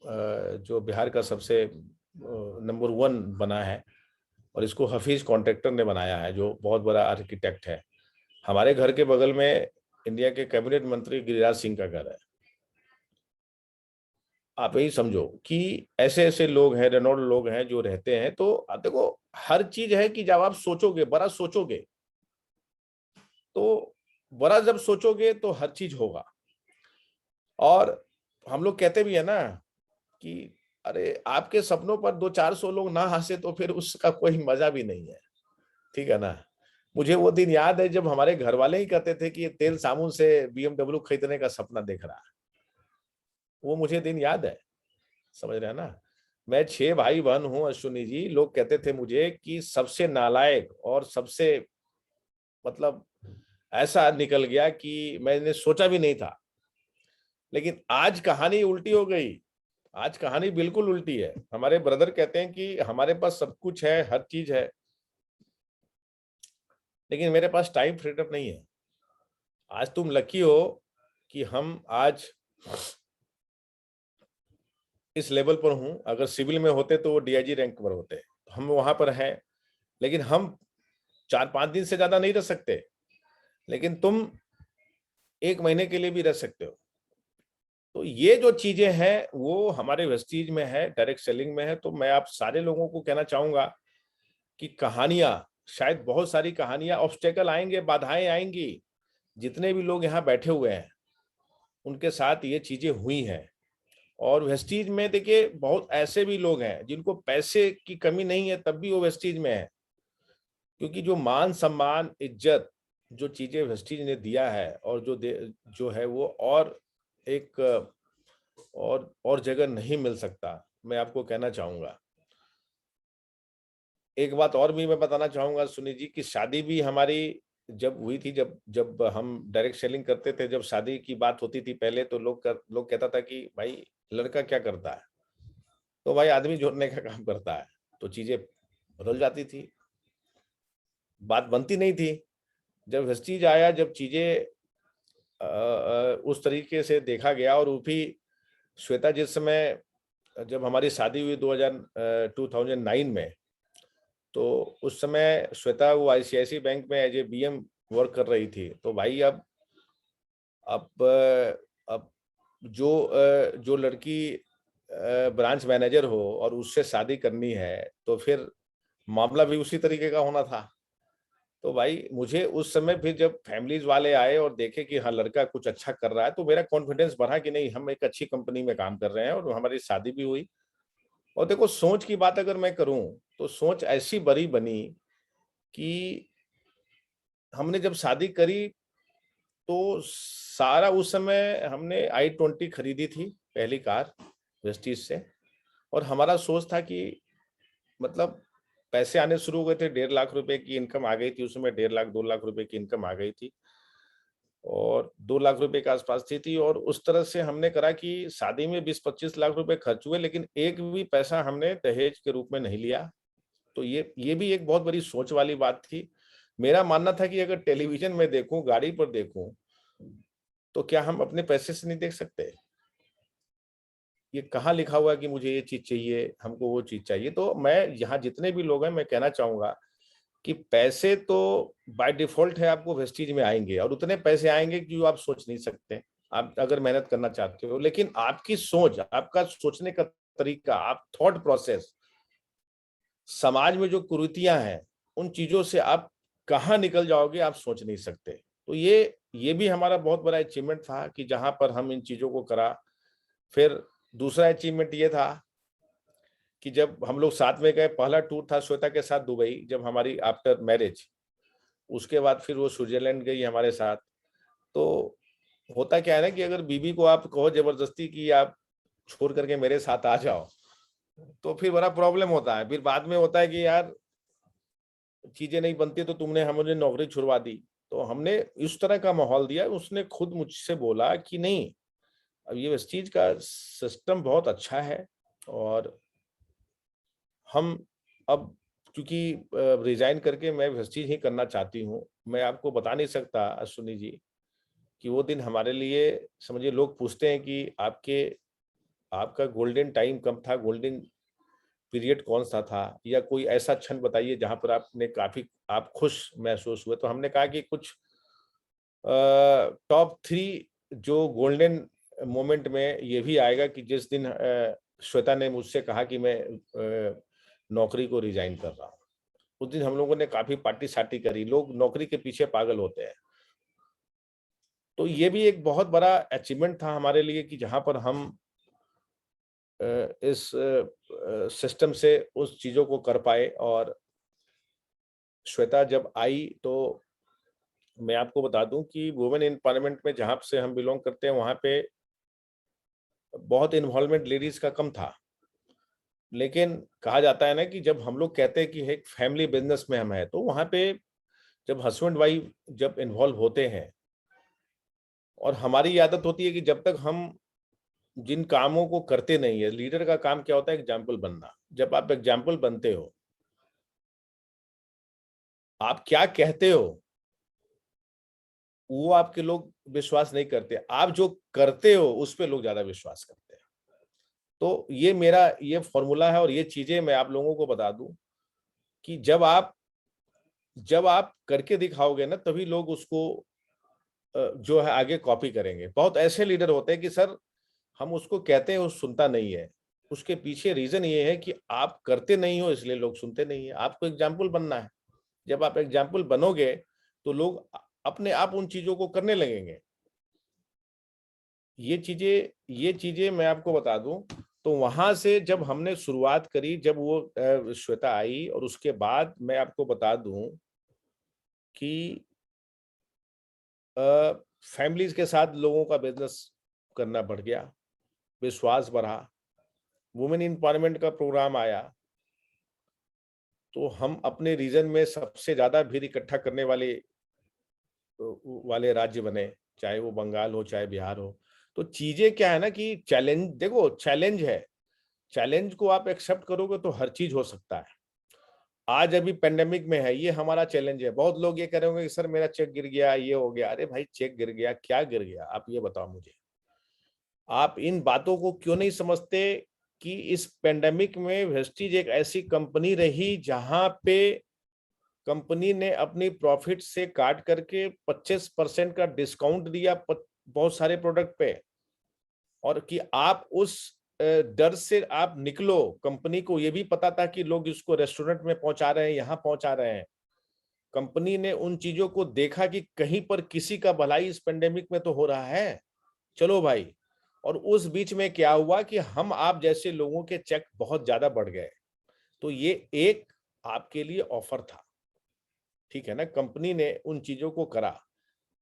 जो बिहार का सबसे नंबर 1 बना है, और इसको हफीज कॉन्ट्रैक्टर ने बनाया है, जो बहुत बड़ा आर्किटेक्ट है। हमारे घर के बगल में इंडिया के कैबिनेट मंत्री गिरिराज सिंह का घर है। आप यही समझो कि ऐसे ऐसे लोग हैं, रेनोल्ड लोग हैं जो रहते हैं। तो आप देखो, हर चीज है कि जब आप सोचोगे, बड़ा सोचोगे, तो बड़ा जब सोचोगे तो हर चीज होगा। और हम लोग कहते भी है ना कि अरे आपके सपनों पर 200-400 लोग ना हंसे तो फिर उसका कोई मजा भी नहीं है, ठीक है ना। मुझे वो दिन याद है जब हमारे घर वाले ही कहते थे कि ये तेल साबुन से BMW खरीदने का सपना देख रहा है। वो मुझे दिन याद है, समझ रहे हैं ना। मैं 6 भाई बहन हूं अश्विनी जी। लोग कहते थे मुझे कि सबसे नालायक और सबसे मतलब ऐसा निकल गया कि मैंने सोचा भी नहीं था। लेकिन आज कहानी उल्टी हो गई। आज कहानी बिल्कुल उल्टी है। हमारे ब्रदर कहते हैं कि हमारे पास सब कुछ है, हर चीज है, लेकिन मेरे पास टाइम फ्रीडम नहीं है। आज तुम लकी हो कि हम आज इस लेवल पर हूं। अगर सिविल में होते तो वो DIG रैंक पर होते, हम वहां पर हैं। लेकिन हम 4-5 दिन से ज्यादा नहीं रह सकते, लेकिन तुम 1 महीने के लिए भी रह सकते हो। तो ये जो चीजें हैं वो हमारे वेस्टीज में है, डायरेक्ट सेलिंग में है। तो मैं आप सारे लोगों को कहना चाहूंगा कि कहानियां, शायद बहुत सारी कहानियां, ऑब्स्टेकल आएंगे, बाधाएं आएंगी। जितने भी लोग यहाँ बैठे हुए हैं उनके साथ ये चीजें हुई हैं। और वेस्टीज में देखिए, बहुत ऐसे भी लोग हैं जिनको पैसे की कमी नहीं है, तब भी वो वेस्टीज में है। क्योंकि जो मान सम्मान, इज्जत, जो चीजें वेस्टीज ने दिया है, और जो है वो और एक और जगह नहीं मिल सकता, मैं आपको कहना चाहूंगा। एक बात और भी मैं बताना चाहूंगा सुनी जी, की शादी भी हमारी जब हुई थी, जब जब हम डायरेक्ट सेलिंग करते थे, जब शादी की बात होती थी पहले, तो लोग कहता था कि भाई लड़का क्या करता है? तो भाई आदमी जोड़ने का काम करता है। तो चीजें बदल जाती थी, बात बनती नहीं थी। जब वेस्टीज आया, जब चीजें उस तरीके से देखा गया, और वो भी श्वेता जिस समय, जब हमारी शादी हुई 2009 में, तो उस समय श्वेता वो ICICI बैंक में एज ए BM वर्क कर रही थी। तो भाई अब जो लड़की ब्रांच मैनेजर हो और उससे शादी करनी है, तो फिर मामला भी उसी तरीके का होना था। तो भाई मुझे उस समय फिर जब फैमिलीज वाले आए और देखे कि हाँ लड़का कुछ अच्छा कर रहा है, तो मेरा कॉन्फिडेंस बढ़ा कि नहीं, हम एक अच्छी कंपनी में काम कर रहे हैं, और हमारी शादी भी हुई। और देखो, सोच की बात अगर मैं करूं तो सोच ऐसी बड़ी बनी कि हमने जब शादी करी तो सारा, उस समय हमने i20 खरीदी थी, पहली कार वेस्टीज से। और हमारा सोच था कि मतलब पैसे आने शुरू हो गए थे, 1.5 लाख रुपए की इनकम आ गई थी उस समय, 1.5 लाख 2 लाख रुपए की इनकम आ गई थी, और 2 लाख रुपए के आसपास थी। और उस तरह से हमने करा कि शादी में 20-25 लाख रुपए खर्च हुए, लेकिन एक भी पैसा हमने दहेज के रूप में नहीं लिया। तो ये भी एक बहुत बड़ी सोच वाली बात थी। मेरा मानना था कि अगर टेलीविजन में देखूं, गाड़ी पर देखूं, तो क्या हम अपने पैसे से नहीं देख सकते? ये कहाँ लिखा हुआ है कि मुझे ये चीज चाहिए, हमको वो चीज चाहिए? तो मैं यहाँ जितने भी लोग हैं, मैं कहना चाहूंगा कि पैसे तो बाय डिफॉल्ट है आपको वेस्टीज में आएंगे, और उतने पैसे आएंगे कि जो आप सोच नहीं सकते, आप अगर मेहनत करना चाहते हो। लेकिन आपकी सोच, आपका सोचने का तरीका, आप थॉट प्रोसेस, समाज में जो कुरीतियां हैं, उन चीजों से आप कहाँ निकल जाओगे आप सोच नहीं सकते। तो ये भी हमारा बहुत बड़ा अचीवमेंट था कि जहां पर हम इन चीजों को करा। फिर दूसरा अचीवमेंट ये था कि जब हम लोग साथ में गए, पहला टूर था श्वेता के साथ दुबई, जब हमारी आफ्टर मैरिज, उसके बाद फिर वो स्विट्जरलैंड गई हमारे साथ। तो होता क्या है ना कि अगर बीवी को आप कहो जबरदस्ती कि आप छोड़ करके मेरे साथ आ जाओ, तो फिर बड़ा प्रॉब्लम होता है। फिर बाद में होता है कि यार चीजें नहीं बनती तो तुमने हमें नौकरी छुड़वा दी। तो हमने इस तरह का माहौल दिया, उसने खुद मुझसे बोला कि नहीं, अब ये इस चीज का सिस्टम बहुत अच्छा है, और हम अब क्योंकि रिजाइन करके मैं वेस्टीज ही करना चाहती हूँ। मैं आपको बता नहीं सकता अश्विनी जी कि वो दिन हमारे लिए, समझिए लोग पूछते हैं कि आपका गोल्डन टाइम कब था, गोल्डन पीरियड कौन सा था, या कोई ऐसा क्षण बताइए जहां पर आपने काफी आप खुश महसूस हुए। तो हमने कहा कि कुछ टॉप 3 जो गोल्डन मोमेंट में ये भी आएगा कि जिस दिन श्वेता ने मुझसे कहा कि मैं नौकरी को रिजाइन कर रहा हूँ। उस दिन हम लोगों ने काफी पार्टी सार्टी करी, लोग नौकरी के पीछे पागल होते हैं। तो ये भी एक बहुत बड़ा अचीवमेंट था हमारे लिए कि जहां पर हम इस सिस्टम से उस चीजों को कर पाए। और श्वेता जब आई तो मैं आपको बता दूं कि वुमेन इन पार्लियामेंट में जहां से हम बिलोंग करते हैं, वहां पे बहुत इन्वॉल्वमेंट लेडीज का कम था। लेकिन कहा जाता है ना कि जब हम लोग कहते हैं कि एक फैमिली बिजनेस में हम है, तो वहां पे जब हस्बैंड वाइफ जब इन्वॉल्व होते हैं, और हमारी आदत होती है कि जब तक हम जिन कामों को करते नहीं है, लीडर का काम क्या होता है, एग्जाम्पल बनना। जब आप एग्जाम्पल बनते हो, आप क्या कहते हो वो आपके लोग विश्वास नहीं करते, आप जो करते हो उस पर लोग ज्यादा विश्वास करते हैं। तो ये मेरा ये फॉर्मूला है, और ये चीजें मैं आप लोगों को बता दूं कि जब आप करके दिखाओगे ना, तभी लोग उसको जो है आगे कॉपी करेंगे। बहुत ऐसे लीडर होते हैं कि सर हम उसको कहते हैं वो सुनता नहीं है, उसके पीछे रीजन ये है कि आप करते नहीं हो इसलिए लोग सुनते नहीं है। आपको एग्जाम्पल बनना है, जब आप एग्जाम्पल बनोगे तो लोग अपने आप उन चीजों को करने लगेंगे। ये चीजें मैं आपको बता दूं। तो वहां से जब हमने शुरुआत करी, जब वो श्वेता आई, और उसके बाद मैं आपको बता दूं कि फैमिलीज के साथ लोगों का बिजनेस करना बढ़ गया, विश्वास बढ़ा, वुमेन इन पार्लियामेंट का प्रोग्राम आया, तो हम अपने रीजन में सबसे ज्यादा भीड़ इकट्ठा करने वाले राज्य बने, चाहे वो बंगाल हो चाहे बिहार हो। तो चीजें क्या है ना कि चैलेंज, देखो चैलेंज है, चैलेंज को आप एक्सेप्ट करोगे तो हर चीज हो सकता है। आज अभी पेंडेमिक में है, ये हमारा चैलेंज है। बहुत लोग ये कह रहे होंगे कि सर मेरा चेक गिर गया, ये हो गया। अरे भाई चेक गिर गया, क्या गिर गया, आप ये बताओ मुझे। आप इन बातों को क्यों नहीं समझते कि इस पेंडेमिक में वेस्टीज एक ऐसी कंपनी रही जहां पे कंपनी ने अपनी प्रॉफिट से काट करके 25% का डिस्काउंट दिया बहुत सारे प्रोडक्ट पे, और कि आप उस डर से आप निकलो। कंपनी को ये भी पता था कि लोग इसको रेस्टोरेंट में पहुंचा रहे हैं, यहाँ पहुंचा रहे हैं। कंपनी ने उन चीजों को देखा कि कहीं पर किसी का भलाई इस पेंडेमिक में तो हो रहा है, चलो भाई। और उस बीच में क्या हुआ कि हम आप जैसे लोगों के चेक बहुत ज्यादा बढ़ गए। तो ये एक आपके लिए ऑफर था, ठीक है ना, कंपनी ने उन चीजों को करा।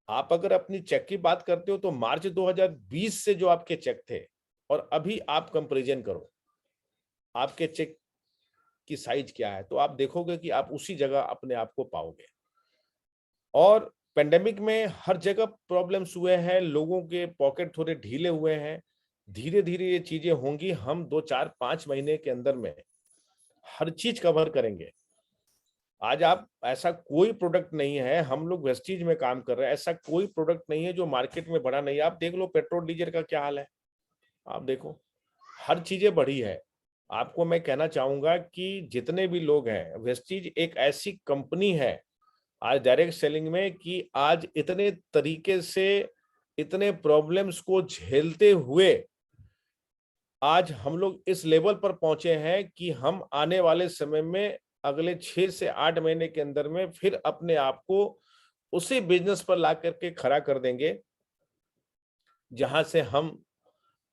आप अगर अपनी चेक की बात करते हो तो मार्च 2020 से जो आपके चेक थे और अभी आप कंपैरिजन करो, आपके चेक की साइज क्या है, तो आप देखोगे कि आप उसी जगह अपने आप को पाओगे। और पेंडेमिक में हर जगह प्रॉब्लम्स हुए हैं, लोगों के पॉकेट थोड़े ढीले हुए हैं। धीरे धीरे ये चीजें होंगी, हम 2 4 5 महीने के अंदर में हर चीज कवर करेंगे। आज आप ऐसा कोई प्रोडक्ट नहीं है, हम लोग वेस्टीज में काम कर रहे हैं, ऐसा कोई प्रोडक्ट नहीं है जो मार्केट में बढ़ा नहीं है। आप देख लो पेट्रोल डीजल का क्या हाल है, आप देखो हर चीजें बढ़ी है। आपको मैं कहना चाहूंगा कि जितने भी लोग हैं, वेस्टीज एक ऐसी कंपनी है आज डायरेक्ट सेलिंग में कि आज इतने तरीके से इतने प्रॉब्लम्स को झेलते हुए आज हम लोग इस लेवल पर पहुंचे हैं कि हम आने वाले समय में अगले 6 से 8 महीने के अंदर में फिर अपने आप को उसी बिजनेस पर ला करके खड़ा कर देंगे जहां से हम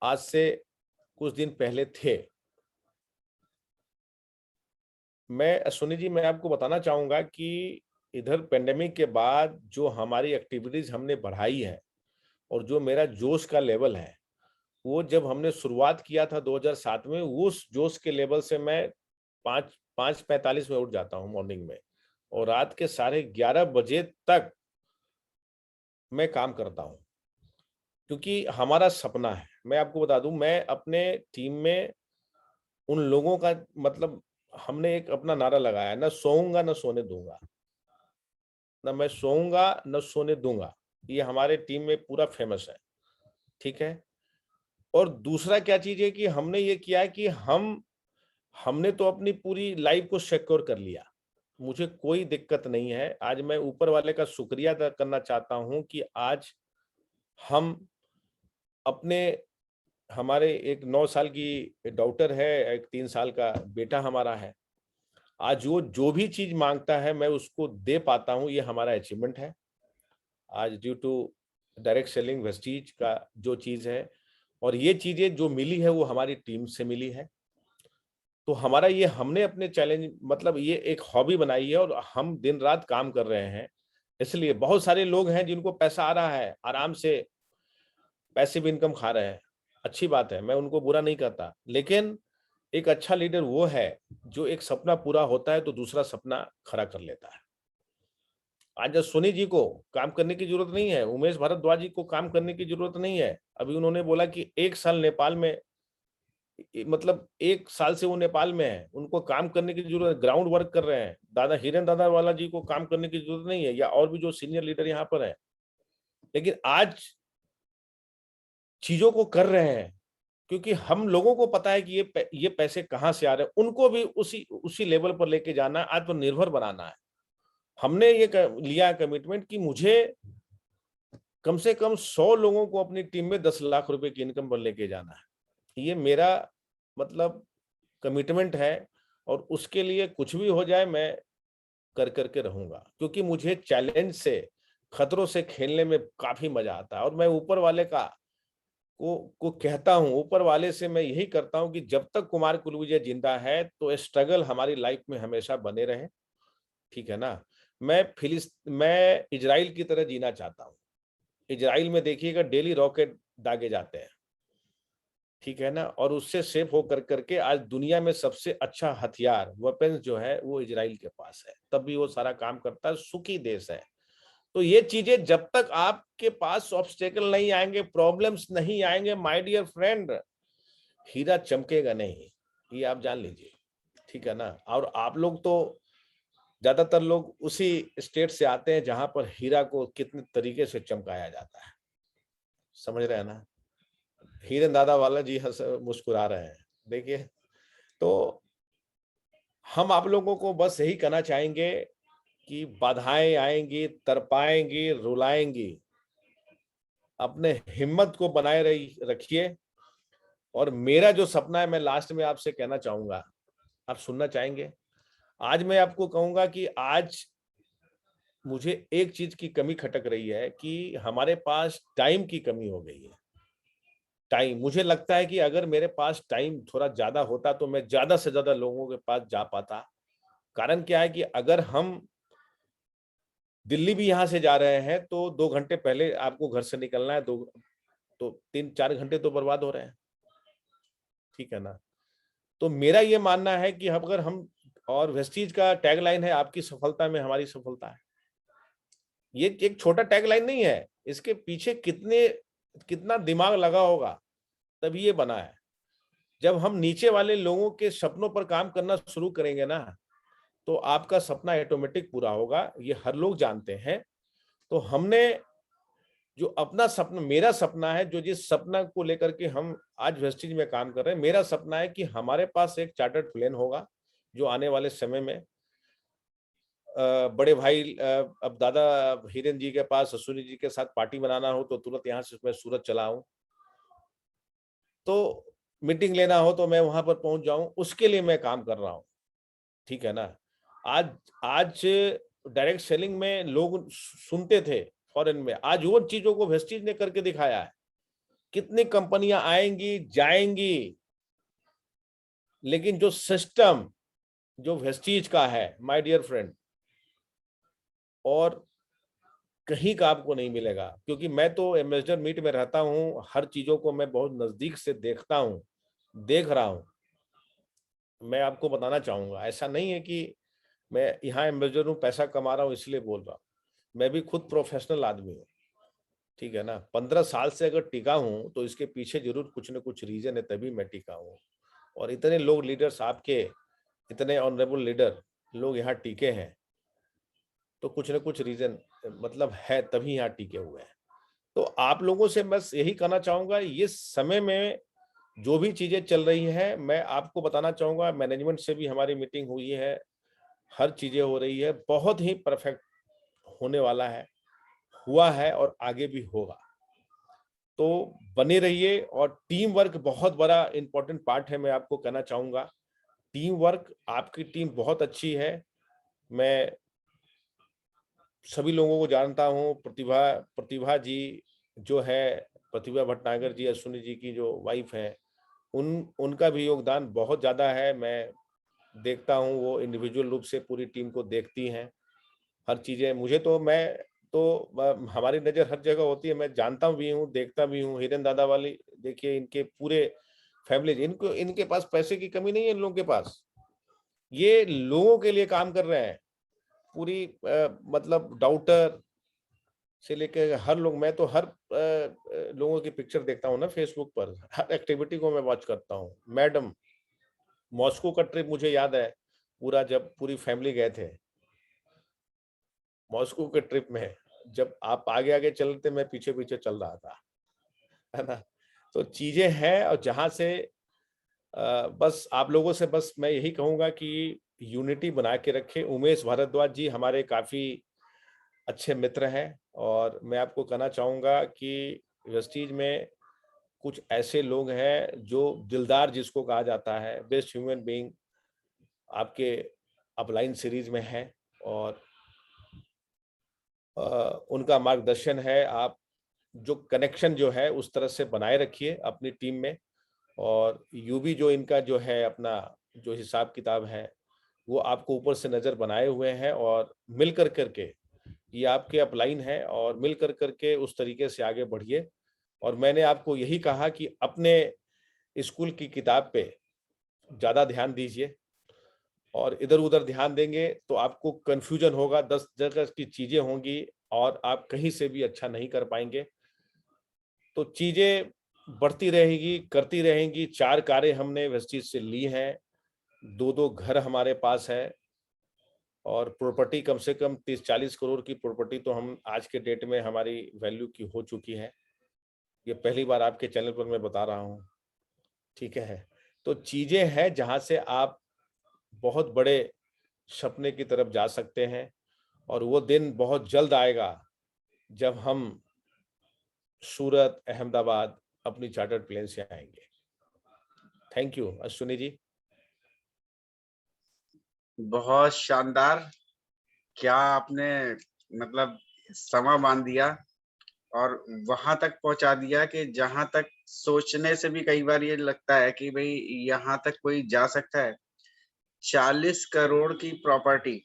आज से कुछ दिन पहले थे। मैं सुनी जी, मैं आपको बताना चाहूंगा कि इधर पेंडेमिक के बाद जो हमारी एक्टिविटीज हमने बढ़ाई है और जो मेरा जोश का लेवल है, वो जब हमने शुरुआत किया था 2007 में, उस जोश के लेवल से मैं 5:45 में उठ जाता हूँ मॉर्निंग में और रात के 11:30 बजे तक मैं काम करता हूँ, क्योंकि हमारा सपना है। मैं आपको बता दूं, मैं अपने टीम में उन लोगों का मतलब हमने एक अपना नारा लगाया, ना सोऊंगा ना सोने दूंगा, ना मैं सोऊंगा न सोने दूंगा। ये हमारे टीम में पूरा फेमस है, ठीक है। और दूसरा क्या चीज है कि हमने ये किया है कि हमने तो अपनी पूरी लाइफ को सिक्योर कर लिया, मुझे कोई दिक्कत नहीं है। आज मैं ऊपर वाले का शुक्रिया अदा करना चाहता हूं कि आज हम अपने हमारे एक 9 साल की डॉटर है, एक 3 साल का बेटा हमारा है, आज वो जो भी चीज मांगता है मैं उसको दे पाता हूं, ये हमारा अचीवमेंट है। आज due to direct selling Vestige का जो चीज है, और ये चीजें जो मिली है वो हमारी टीम से मिली है। तो हमारा ये हमने अपने चैलेंज मतलब ये एक हॉबी बनाई है और हम दिन रात काम कर रहे हैं। इसलिए बहुत सारे लोग हैं जिनको पैसा आ रहा है, आराम से पैसिव इनकम खा रहे हैं, अच्छी बात है, मैं उनको बुरा नहीं करता। लेकिन एक अच्छा लीडर वो है जो एक सपना पूरा होता है तो दूसरा सपना खड़ा कर लेता है। आज सोनी जी को काम करने की जरूरत नहीं है, उमेश भारद्वाज जी को काम करने की जरूरत नहीं है। अभी उन्होंने बोला कि 1 साल नेपाल में, मतलब 1 साल से वो नेपाल में है, उनको काम करने की जरूरत, ग्राउंड वर्क कर रहे हैं। दादा हिरेन दादा वाला जी को काम करने की जरूरत नहीं है, या और भी जो सीनियर लीडर यहाँ पर है। लेकिन आज चीजों को कर रहे हैं क्योंकि हम लोगों को पता है कि ये पैसे कहाँ से आ रहे हैं, उनको भी उसी उसी लेवल पर लेके जाना है, आत्मनिर्भर बनाना है। हमने ये लिया कमिटमेंट कि मुझे कम से कम 100 लोगों को अपनी टीम में 10 लाख रुपए की इनकम पर लेके जाना है। ये मेरा मतलब कमिटमेंट है और उसके लिए कुछ भी हो जाए मैं कर करके रहूंगा, क्योंकि मुझे चैलेंज से, खतरों से खेलने में काफी मजा आता है। और मैं ऊपर वाले को कहता हूं, ऊपर वाले से मैं यही करता हूं कि जब तक कुमार कुलविजय जिंदा है तो स्ट्रगल हमारी लाइफ में हमेशा बने रहे, ठीक है ना। मैं इजराइल की तरह जीना चाहता हूं। इजराइल में देखिएगा डेली रॉकेट दागे जाते हैं, ठीक है ना, और उससे सेफ होकर करके आज दुनिया में सबसे अच्छा हथियार वेपन्स जो है वो इजराइल के पास है, तब भी वो सारा काम करता है, सुखी देश है। तो ये चीजें जब तक आपके पास ऑब्स्टेकल नहीं आएंगे, प्रॉब्लम्स नहीं आएंगे, माय डियर फ्रेंड, हीरा चमकेगा नहीं, ये आप जान लीजिए, ठीक है ना। और आप लोग तो ज्यादातर लोग उसी स्टेट से आते हैं जहां पर हीरा को कितने तरीके से चमकाया जाता है, समझ रहे हैं ना। हीरे दादा वाला जी हंस मुस्कुरा रहे हैं, देखिए। तो हम आप लोगों को बस यही कहना चाहेंगे कि बाधाएं आएंगी, तरपाएंगी, रुलाएंगी, अपने हिम्मत को बनाए रखिए। और मेरा जो सपना है मैं लास्ट में आपसे कहना चाहूंगा, आप सुनना चाहेंगे। आज मैं आपको कहूंगा कि आज मुझे एक चीज की कमी खटक रही है कि हमारे पास टाइम की कमी हो गई है। टाइम, मुझे लगता है कि अगर मेरे पास टाइम थोड़ा ज्यादा होता तो मैं ज्यादा से ज्यादा लोगों के पास जा पाता। कारण क्या है कि अगर हम दिल्ली भी यहाँ से जा रहे हैं तो 2 घंटे पहले आपको घर से निकलना है, तो 3-4 घंटे तो बर्बाद हो रहे हैं, ठीक है ना। तो मेरा ये मानना है कि अगर हम, और वेस्टीज का टैगलाइन है आपकी सफलता में हमारी सफलता है। ये एक छोटा टैगलाइन नहीं है, इसके पीछे कितना दिमाग लगा होगा तभी ये बना है। जब हम नीचे वाले लोगों के सपनों पर काम करना शुरू करेंगे ना, तो आपका सपना ऑटोमेटिक पूरा होगा, ये हर लोग जानते हैं। तो हमने जो अपना सपना, मेरा सपना है, जो जिस सपना को लेकर के हम आज वेस्टिज में काम कर रहे हैं, मेरा सपना है कि हमारे पास एक चार्टर्ड प्लेन होगा जो आने वाले समय में बड़े भाई अब दादा हिरेन जी के पास अश्विनी जी के साथ पार्टी बनाना हो तो तुरंत यहाँ से मैं सूरत चला आऊं, तो मीटिंग लेना हो तो मैं वहां पर पहुंच जाऊं, उसके लिए मैं काम कर रहा हूं। ठीक है ना। आज आज डायरेक्ट सेलिंग में लोग सुनते थे फॉरेन में, आज उन चीजों को वेस्टिज ने करके दिखाया है। कितनी कंपनियां आएंगी जाएंगी, लेकिन जो सिस्टम जो वेस्टिज का है माय डियर फ्रेंड, और कहीं का आपको नहीं मिलेगा। क्योंकि मैं तो एम्बेसडर मीट में रहता हूं, हर चीजों को मैं बहुत नजदीक से देखता हूं, देख रहा हूं। मैं आपको बताना चाहूंगा, ऐसा नहीं है कि मैं यहाँ एम्बेसडर हूँ पैसा कमा रहा हूँ इसलिए बोल रहा हूँ, मैं भी खुद प्रोफेशनल आदमी हूँ। ठीक है ना। 15 साल से अगर टिका हूँ तो इसके पीछे जरूर कुछ न कुछ रीजन है, तभी मैं टिका हूँ। और इतने लोग लीडर्स आपके, इतने ऑनरेबल लीडर लोग यहाँ टिके हैं, तो कुछ न कुछ रीजन मतलब है, तभी यहाँ टिके हुए हैं। तो आप लोगों से बस यही कहना चाहूंगा, ये समय में जो भी चीजें चल रही है, मैं आपको बताना चाहूंगा, मैनेजमेंट से भी हमारी मीटिंग हुई है, हर चीजें हो रही है, बहुत ही परफेक्ट होने वाला है, हुआ है और आगे भी होगा। तो बने रहिए। और टीम वर्क बहुत बड़ा इंपॉर्टेंट पार्ट है, मैं आपको कहना चाहूंगा। टीम वर्क, आपकी टीम बहुत अच्छी है, मैं सभी लोगों को जानता हूँ। प्रतिभा प्रतिभा जी जो है, प्रतिभा भटनागर जी, अश्विनी जी की जो वाइफ है, उनका भी योगदान बहुत ज्यादा है। मैं देखता हूँ वो इंडिविजुअल रूप से पूरी टीम को देखती हैं, हर चीजें। मुझे तो मैं तो हमारी नजर हर जगह होती है, मैं जानता भी हूँ, देखता भी हूँ। हिरेन दादा वाली देखिए, इनके पूरे फैमिली, इनको इनके पास पैसे की कमी नहीं है इन लोगों के पास, ये लोगों के लिए काम कर रहे हैं। पूरी मतलब डाउटर से लेके हर लोग, मैं तो हर लोगों की पिक्चर देखता हूँ ना फेसबुक पर, हर एक्टिविटी को मैं वॉच करता हूँ। मैडम, मॉस्को का ट्रिप मुझे याद है पूरा, जब पूरी फैमिली गए थे मॉस्को के ट्रिप में, जब आप आगे आगे चल रहे थे मैं पीछे पीछे चल रहा था, है ना। तो चीजें हैं, और जहां से बस आप लोगों से बस मैं यही कहूंगा कि यूनिटी बना के रखें। उमेश भारद्वाज जी हमारे काफी अच्छे मित्र हैं, और मैं आपको कहना चाहूंगा कि वेस्टीज में कुछ ऐसे लोग हैं जो दिलदार, जिसको कहा जाता है बेस्ट ह्यूमन बीइंग, आपके अपलाइन सीरीज में है। और उनका मार्गदर्शन है, आप जो कनेक्शन जो है उस तरह से बनाए रखिए अपनी टीम में। और यूबी जो इनका जो है अपना जो हिसाब किताब है, वो आपको ऊपर से नजर बनाए हुए हैं, और मिल कर करके ये आपके अपलाइन है, और मिल कर करके उस तरीके से आगे बढ़िए। और मैंने आपको यही कहा कि अपने स्कूल की किताब पे ज्यादा ध्यान दीजिए, और इधर उधर ध्यान देंगे तो आपको कंफ्यूजन होगा, 10 जगह की चीजें होंगी, और आप कहीं से भी अच्छा नहीं कर पाएंगे। तो चीजें बढ़ती रहेगी, करती रहेंगी। 4 कारें हमने वेस्टीज से ली हैं, 2-2 घर हमारे पास है, और प्रॉपर्टी कम से कम 30-40 करोड़ की प्रॉपर्टी तो हम आज के डेट में हमारी वैल्यू की हो चुकी है। ये पहली बार आपके चैनल पर मैं बता रहा हूँ। ठीक है। तो चीजें हैं जहां से आप बहुत बड़े सपने की तरफ जा सकते हैं, और वो दिन बहुत जल्द आएगा जब हम सूरत, अहमदाबाद अपनी चार्टर्ड प्लेन से आएंगे। थैंक यू अश्विनी जी। बहुत शानदार। क्या आपने मतलब समा बांध दिया और वहां तक पहुंचा दिया कि जहां तक सोचने से भी कई बार ये लगता है कि भाई यहाँ तक कोई जा सकता है। 40 करोड़ की प्रॉपर्टी,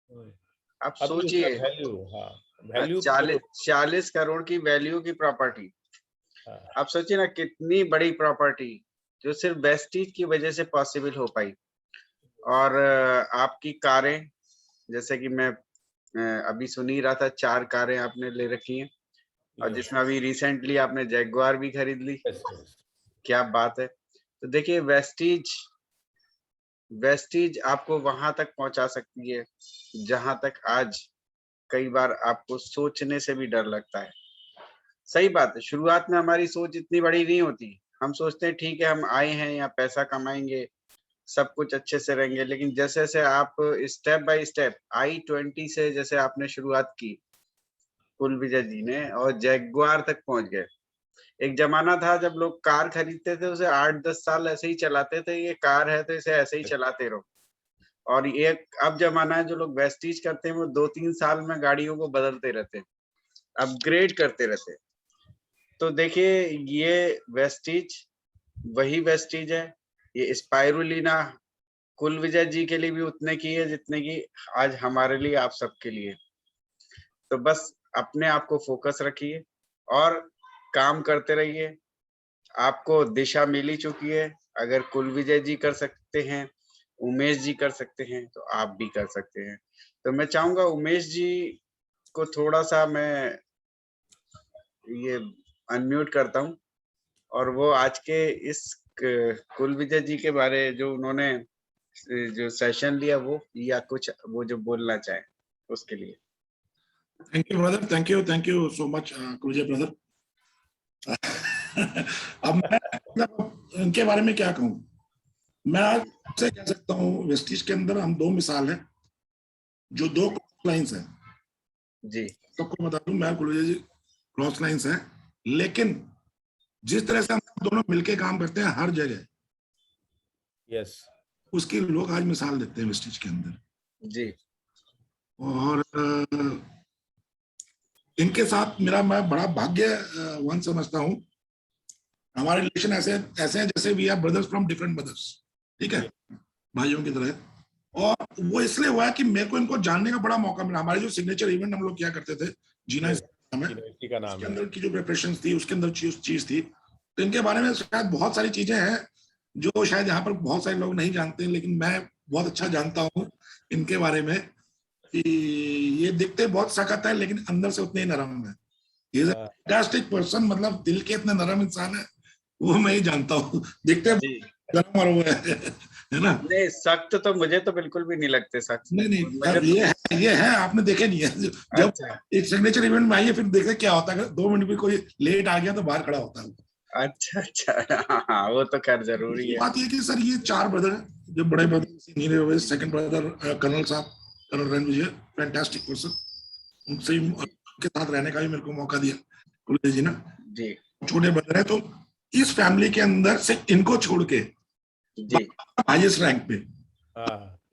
आप अभी उसका सोचिए। वैल्यू, हाँ, वैल्यू तो चालीस देखो। 40 करोड़ की वैल्यू की प्रॉपर्टी, हाँ, आप सोचिए ना कितनी बड़ी प्रॉपर्टी जो सिर्फ वेस्टीज की वजह से पॉसिबल हो पाई। और आपकी कारें, जैसे कि मैं अभी सुन ही रहा था, 4 कारें आपने ले रखी हैं, और यस जिसमें अभी रिसेंटली आपने जैगुआर भी खरीद ली। Yes yes. क्या बात है। तो देखिए वेस्टीज आपको वहां तक पहुंचा सकती है जहां तक आज कई बार आपको सोचने से भी डर लगता है। सही बात है, शुरुआत में हमारी सोच इतनी बड़ी नहीं होती। हम सोचते हैं ठीक है, हम आए हैं यहाँ पैसा कमाएंगे, सब कुछ अच्छे से रहेंगे, लेकिन जैसे जैसे आप स्टेप बाय स्टेप i20 से जैसे आपने शुरुआत की कुलविजय जी ने और जैगुआर तक पहुंच गए। एक जमाना था जब लोग कार खरीदते थे उसे 8-10 साल ऐसे ही चलाते थे, ये कार है तो इसे ऐसे ही चलाते रहो। और ये अब जमाना है जो लोग वेस्टीज करते हैं वो 2-3 साल में गाड़ियों को बदलते रहते हैं, अपग्रेड करते रहते हैं। तो देखिए ये वेस्टीज वही वेस्टीज है, ये स्पाइरुलिना कुलविजय जी के लिए भी उतने की है जितने की आज हमारे लिए आप सबके लिए। तो बस अपने आप को फोकस रखिए और काम करते रहिए। आपको दिशा मिल ही चुकी है, अगर कुलविजय जी कर सकते हैं, उमेश जी कर सकते हैं, तो आप भी कर सकते हैं। तो मैं चाहूंगा उमेश जी को थोड़ा-सा मैं ये अनम्यूट करता हूँ और वो आज के इस कुलविजय जी के बारे जो उन्होंने जो सेशन लिया वो या कुछ वो जो बोलना चाहे उसके लिए। Thank you brother, thank you so much Kulvijay brother. अब मैं मतलब इनके बारे में क्या कहूँ, मैं आज से कह सकता हूँ वेस्टीज के अंदर हम दो मिसाल हैं जो दो क्रॉस लाइंस हैं जी सबको बता दूं, मैं कुलविजय जी क्रॉस लाइंस हैं, लेकिन जिस तरह से हम दोनों मिलके काम करते हैं हर जगह, यस, उसकी लोग आज मिसाल देते हैं वेस्टीज के अंदर जी। और इनके साथ मेरा मैं बड़ा भाग्यवान समझता हूँ। हमारे रिलेशन ऐसे हैं जैसे we are brothers from different mothers, ठीक है, भाइयों की तरह। और वो इसलिए हुआ है कि मेरे को इनको जानने का बड़ा मौका मिला। हमारे जो सिग्नेचर इवेंट हम लोग किया करते थे जीना में, उसके अंदर की जो प्रिपरेशन थी उसके अंदर चीज थी, तो इनके बारे में शायद बहुत सारी चीजें हैं जो शायद यहाँ पर बहुत सारे लोग नहीं जानते, लेकिन मैं बहुत अच्छा जानता हूँ इनके बारे में कि ये दिखते बहुत सख्त है लेकिन अंदर से उतने ही नरम है। ये फैंटास्टिक पर्सन, मतलब दिल के इतने नरम इंसान है वो मैं ही जानता हूँ। दिखते गरम और वो है ना। नहीं सख्त तो मुझे तो बिल्कुल भी नहीं लगते सख्त। नहीं ये है आपने देखे नहीं है। जब एक सिग्नेचर इवेंट में आइए फिर देखे क्या होता है, 2 मिनट भी कोई लेट आ गया तो बाहर खड़ा होता है। अच्छा हाँ, वो तो खैर जरूरी है। बात ये कि सर ये 4 ब्रदर हैं, जो बड़े ब्रदर सेकंड ब्रदर कर्नल साहब, कर्नल रणविजय, फैंटास्टिक पर्सन, उनसे उनके साथ रहने का भी मेरे को मौका दिया कुलविजय जी ने जी। छोटे ब्रदर है तो इस फैमिली के अंदर से इनको छोड़ के जी हाईएस्ट रैंक पे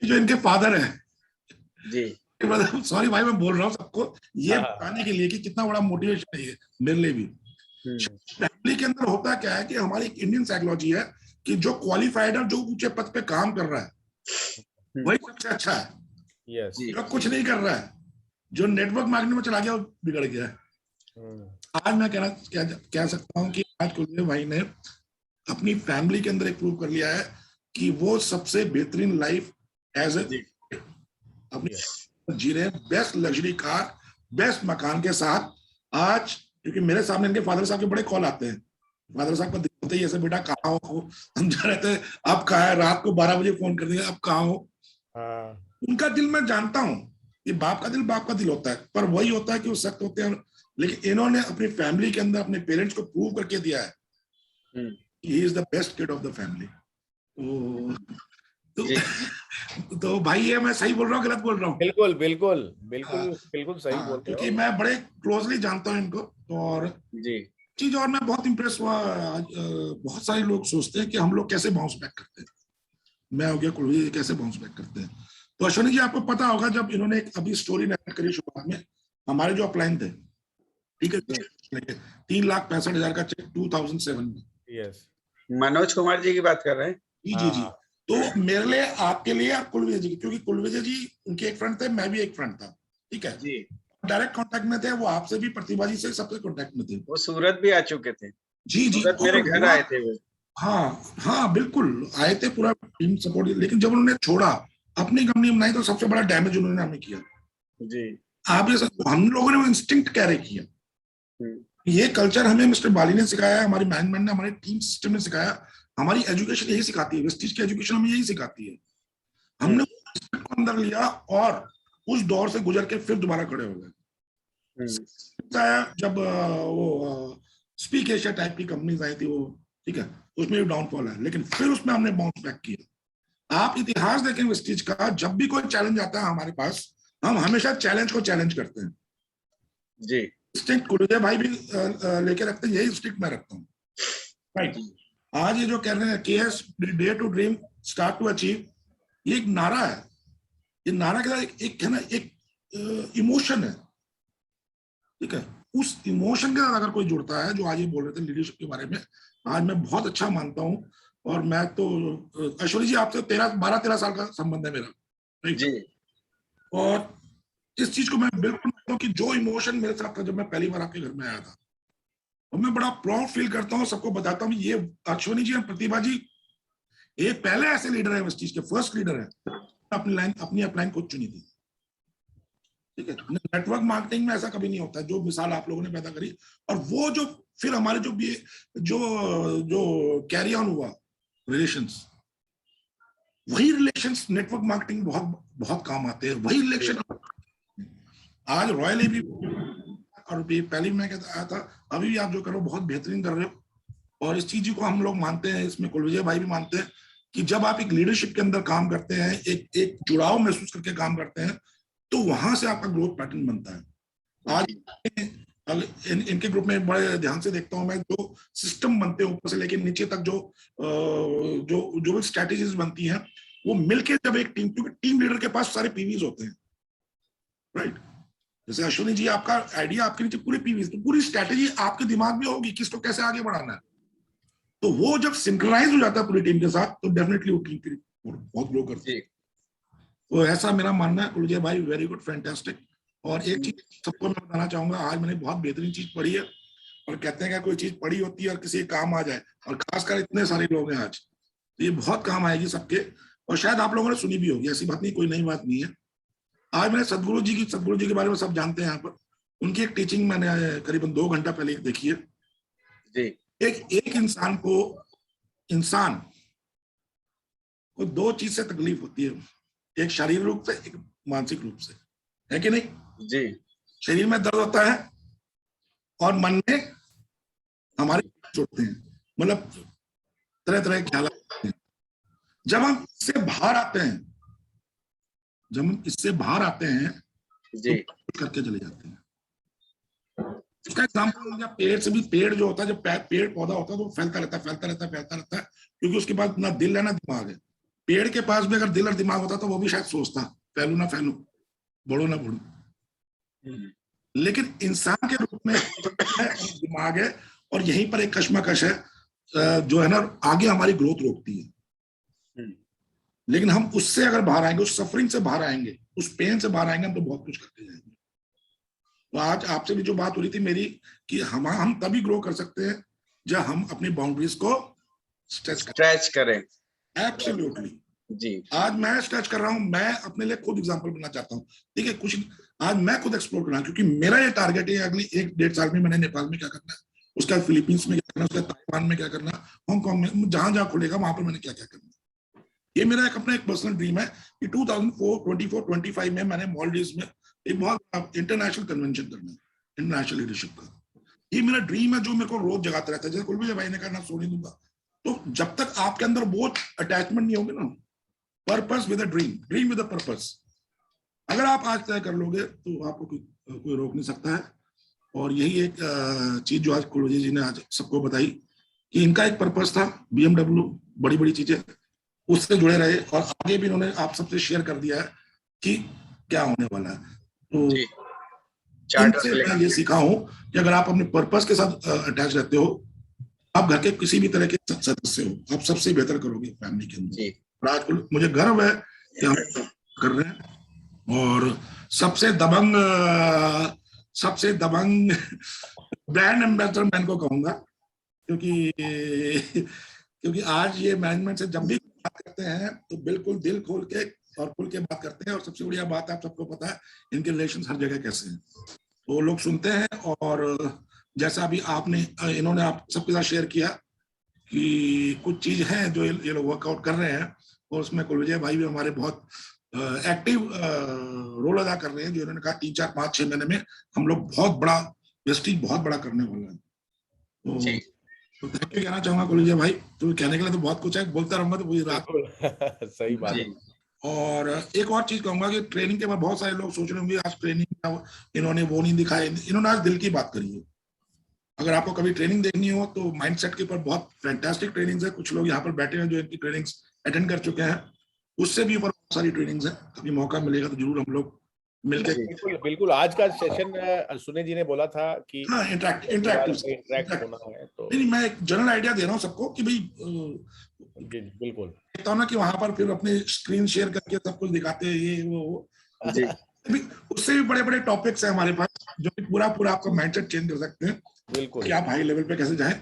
जो इनके फादर है जी, सॉरी भाई मैं बोल रहा हूँ सबको ये बताने के लिए कि कितना बड़ा मोटिवेशन है ये मेरे लिए भी। फैमिली के अंदर होता क्या है कि हमारी एक इंडियन साइकोलॉजी है कि जो क्वालिफाइड है, जो ऊंचे पद पे काम कर रहा है वही सबसे अच्छा है। जो कुछ नहीं कर रहा है, जो नेटवर्क मार्केटिंग में चला गया वो बिगड़ गया है। आज मैं कह सकता हूँ कि आज कुलविजय भाई ने अपनी फैमिली के अंदर एक प्रूव कर लिया है कि वो सबसे बेहतरीन लाइफ एज ए अपनी जी रहे हैं, बेस्ट लग्जरी कार, बेस्ट मकान के साथ। आज क्योंकि मेरे सामने इनके फादर साहब के बड़े कॉल आते हैं, फादर साहब का होते ही ऐसे बेटा कहाँ हो, हम जा रहे थे आप कहाँ है, रात को 12 बजे फोन कर देंगे आप कहाँ हो। उनका दिल मैं जानता हूँ, ये बाप का दिल होता है, पर वही होता है कि वो सख्त होते हैं, लेकिन इन्होंने अपनी फैमिली के अंदर अपने पेरेंट्स को प्रूव करके दिया है he is the best kid of the family. तो भाई ये मैं सही बोल रहा हूँ गलत बोल रहा हूँ? बिल्कुल बिल्कुल बिल्कुल बिल्कुल सही बोल रहे हो, क्योंकि मैं बड़े क्लोजली जानता हूँ इनको। और जी चीज और मैं बहुत इंप्रेस हुआ, बहुत सारे लोग सोचते हैं कि हम लोग कैसे बाउंस बैक करते हैं, मैं हो गया कुलविजय कैसे बाउंस बैक करते हैं। तो अश्विनी जी आपको पता होगा जब इन्होंने एक अभी स्टोरी नरेट करी शुरुआत में, हमारे जो अपलाइन थे, ठीक है, 3,65,000 का चेक 2007 में। यस, मनोज कुमार जी की बात कर रहे हैं? जी। तो मेरे लिए आपके लिए कुलविजय जी, क्योंकि कुलविजय जी उनके एक फ्रेंड थे, मैं भी एक फ्रेंड था, ठीक है जी, डायरेक्ट कांटेक्ट में थे, वो आपसे भी प्रतिभा जी से सबसे कांटेक्ट में थे, वो सूरत भी आ चुके थे। जी मेरे घर आए थे वो। हाँ बिल्कुल आए थे, पूरा टीम सपोर्ट। लेकिन जब उन्होंने छोड़ा अपनी कंपनी बनाई तो सबसे बड़ा डैमेज उन्होंने हमें किया जी। आप ये हम लोगों ने वो इंस्टिंक्ट कैरी किया, ये कल्चर हमें मिस्टर बाली ने सिखाया, हमारी मैनेजमेंट ने, हमारे टीम सिस्टम ने सिखाया हमारी एजुकेशन यही सिखाती है, वेस्टिज की एजुकेशन हमें यही सिखाती है। हमने रिस्पेक्ट को अंदर लिया और उस दौर से गुजर के फिर दोबारा खड़े हो गए। जब वो स्पीक एशिया टाइप की कंपनीज आई थी वो, ठीक है, उसमें भी डाउनफॉल है, लेकिन फिर उसमें हमने बाउंस बैक किया। आप इतिहास देखें वेस्टिज का, जब भी कोई चैलेंज आता है हमारे पास, हम हमेशा चैलेंज को चैलेंज करते हैं जी। इंस्टिंक्ट कुलदीप भाई भी लेके रखते हैं, यही इंस्टिंक्ट मैं रखता हूँ, राइट। आज ये जो कह रहे हैं केएस day to dream start to achieve, ये एक नारा है। ये नारा के साथ एक है ना, एक इमोशन है, ठीक है। उस इमोशन के साथ अगर कोई जुड़ता है, जो आज ये बोल रहे थे लीडरशिप के बारे में, आज मैं बहुत अच्छा मानता हूँ। और मैं तो ऐश्वर्या जी आपसे 12-13 साल का संबंध है मेरा जी। और इस चीज को मैं बिल्कुल मानता हूँ कि जो इमोशन मेरे साथ था जब मैं पहली बार आपके घर में आया था, और मैं बड़ा प्राउड फील करता हूँ, सबको बताता हूँ, ये अश्विनी जी और प्रतिभा जी ये पहले ऐसे लीडर है वेस्टिज के, फर्स्ट लीडर है अपनी अपलाइन खुद चुनी थी, ठीक है। नेटवर्क मार्केटिंग में ऐसा कभी नहीं होता, जो मिसाल आप लोगों ने पैदा करी। और वो जो फिर हमारे जो कैरी ऑन हुआ रिलेशंस, वही रिलेशंस नेटवर्क मार्केटिंग बहुत बहुत काम आते हैं, वही रिलेशन। आज रॉयल एबी और पहले मैं कहता आया था, अभी भी आप जो करो बहुत बेहतरीन कर रहे हो। और इस चीज को हम लोग मानते हैं, इसमें कुलविजय भाई भी मानते हैं कि जब आप एक लीडरशिप के अंदर काम करते हैं, एक जुड़ाव महसूस करके काम करते हैं, तो वहां से आपका ग्रोथ पैटर्न बनता है। आज इनके ग्रुप में बड़े ध्यान से देखता हूं मैं, जो सिस्टम बनते हैं ऊपर से लेकर नीचे तक, जो भी स्ट्रैटेजीज बनती हैं, वो मिलके जब एक टीम, क्योंकि टीम लीडर के पास सारे पीवीज होते हैं, राइट। जैसे अश्विनी जी, आपका आइडिया, आपके नीचे पूरे पीवीज, तो पूरी स्ट्रैटेजी आपके दिमाग में होगी, किसको कैसे आगे बढ़ाना है। तो वो जब सिंक्रोनाइज हो जाता है पूरी टीम के साथ, तो डेफिनेटली वो टीम बहुत ग्रो करती है। तो ऐसा मेरा मानना है। कुलजय भाई वेरी गुड, फैंटास्टिक। और एक चीज सबको मैं बताना चाहूंगा, आज मैंने बहुत बेहतरीन चीज पढ़ी है। और कहते हैं कि कोई चीज पढ़ी होती है और किसी काम आ जाए, और खासकर इतने सारे लोग हैं आज, तो ये बहुत काम आएगी सबके। और शायद आप लोगों ने सुनी भी होगी, ऐसी बात नहीं, कोई नई बात नहीं है। आज मैंने सदगुरु जी के बारे में सब जानते हैं यहाँ पर। उनकी एक टीचिंग मैंने करीबन 2 घंटा पहले देखी है जी। एक इंसान को 2 चीज से तकलीफ होती है, एक शारीरिक रूप से, एक मानसिक रूप से, है कि नहीं जी। शरीर में दर्द होता है और मन में हमारे जुड़ते हैं, मतलब तरह तरह के ख्याल आते हैं। जब हम इससे बाहर आते हैं, जी, तो करके चले जाते हैं। इसका एग्जाम्पल पेड़ से भी, पेड़ जो होता है, जब पेड़ पौधा होता है तो फैलता रहता है, क्योंकि उसके पास ना दिल है ना दिमाग है। पेड़ के पास भी अगर दिल और दिमाग होता तो वो भी शायद सोचता, फैलू ना फैलू, बढ़ो ना बढ़ो। लेकिन इंसान के रूप में दिमाग है, और यहीं पर एक कश्मकश है जो है ना, आगे हमारी ग्रोथ रोकती है। लेकिन हम उससे अगर बाहर आएंगे, उस सफरिंग से बाहर आएंगे, उस पेन से बाहर आएंगे, हम तो बहुत कुछ करते जाएंगे। तो आज आपसे भी जो बात हो रही थी मेरी, कि हम तभी ग्रो कर सकते हैं जब हम अपनी बाउंड्रीज को स्ट्रेच करें। एब्सोल्युटली जी। आज मैं स्ट्रेच कर रहा हूं, मैं अपने लिए खुद एग्जांपल बनना चाहता हूं, ठीक है। कुछ आज मैं खुद एक्सप्लोर कर रहा हूं, क्योंकि मेरा ये टारगेट है अगली 1-1.5 साल में मैंने नेपाल में क्या करना है, उसका फिलीपींस में क्या करना, उसका ताइवान में क्या करना, हांगकांग में, जहां खुलेगा वहां पर मैंने क्या क्या करना। ये मेरा अपना एक पर्सनल ड्रीम है कि 2024-25 में मैंने मालदीव्स में एक बहुत इंटरनेशनल कन्वेंशन करना है, इंटरनेशनल लीडरशिप का। ये मेरा ड्रीम है, जो मेरे को रोज जगाता रहता है। जैसे कुलविजय भाई ने कहा, ना सोने दूंगा। तो जब तक आपके अंदर वो अटैचमेंट नहीं होगी ना, purpose with a dream with a purpose, अगर आप आज तय कर लोगे तो आपको कोई रोक नहीं सकता है। और यही एक चीज जो आज कुलविजय जी ने आज सबको बताई, कि इनका एक पर्पस था, BMW, बड़ी बड़ी चीजें, उससे जुड़े रहे, और आगे भी इन्होंने आप सबसे शेयर कर दिया है कि क्या होने वाला है। तो इनसे मैं ये सीखा हूं कि अगर आप अपने पर्पस के साथ अटैच रहते हो, आप घर के किसी भी तरह के सदस्य हो, आप सबसे बेहतर करोगे फैमिली के अंदर। आज मुझे गर्व है कि हम कर रहे हैं। और सबसे दबंग ब्रांड एम्बेसडर मैं इनको कहूंगा, क्योंकि आज ये मैनेजमेंट से जब भी बात करते हैं तो बिल्कुल दिल खोल के और खुल के बात करते हैं। और सबसे बढ़िया बात, आप सबको पता है इनके रिलेशंस हर जगह कैसे हैं, तो लोग सुनते हैं। और जैसा अभी इन्होंने आप सबके साथ शेयर किया कि कुछ चीज है जो ये लोग वर्कआउट कर रहे हैं, और उसमें कुलविजय भाई भी हमारे बहुत एक्टिव रोल अदा कर रहे हैं, जो इन्होंने कहा 3, 4, 5, 6 महीने में हम लोग बहुत बड़ा वेस्टीज बहुत बड़ा करने वाले हैं। तो थैंक यू कहना चाहूंगा कुलविजय भाई, तो कहने के लिए तो बहुत कुछ है, बोलता रहूंगा तो पूरी रात। सही बात है। और एक और चीज कहूंगा कि ट्रेनिंग के बाद बहुत सारे लोग सोच रहे होंगे आज ट्रेनिंग इन्होंने वो नहीं दिखाया, इन्होंने आज दिल की बात करी है। अगर आपको कभी ट्रेनिंग देखनी हो तो माइंडसेट के ऊपर बहुत फैंटास्टिक ट्रेनिंग्स है, कुछ लोग यहाँ पर बैठे हैं जो इनकी ट्रेनिंग्स अटेंड कर चुके हैं, उससे भी ऊपर बहुत सारी ट्रेनिंग्स है। कभी मौका मिलेगा तो जरूर हम लोग मिलकर। बिल्कुल बिल्कुल, आज का सेशन सुने जी ने बोला था कि हाँ इंटरेक्ट होना है, तो नहीं मैं एक जनरल आइडिया दे रहा हूँ सबको कि भाई बिल्कुल देखता हूँ ना कि वहां पर फिर अपने स्क्रीन शेयर करके सब कुछ दिखाते हैं ये वो जी। उससे भी बड़े बड़े टॉपिक्स हैं हमारे पास जो कि पूरा आपका माइंडसेट चेंज कर सकते हैं। बिल्कुल कि आप हाई लेवल पे कैसे जाएं,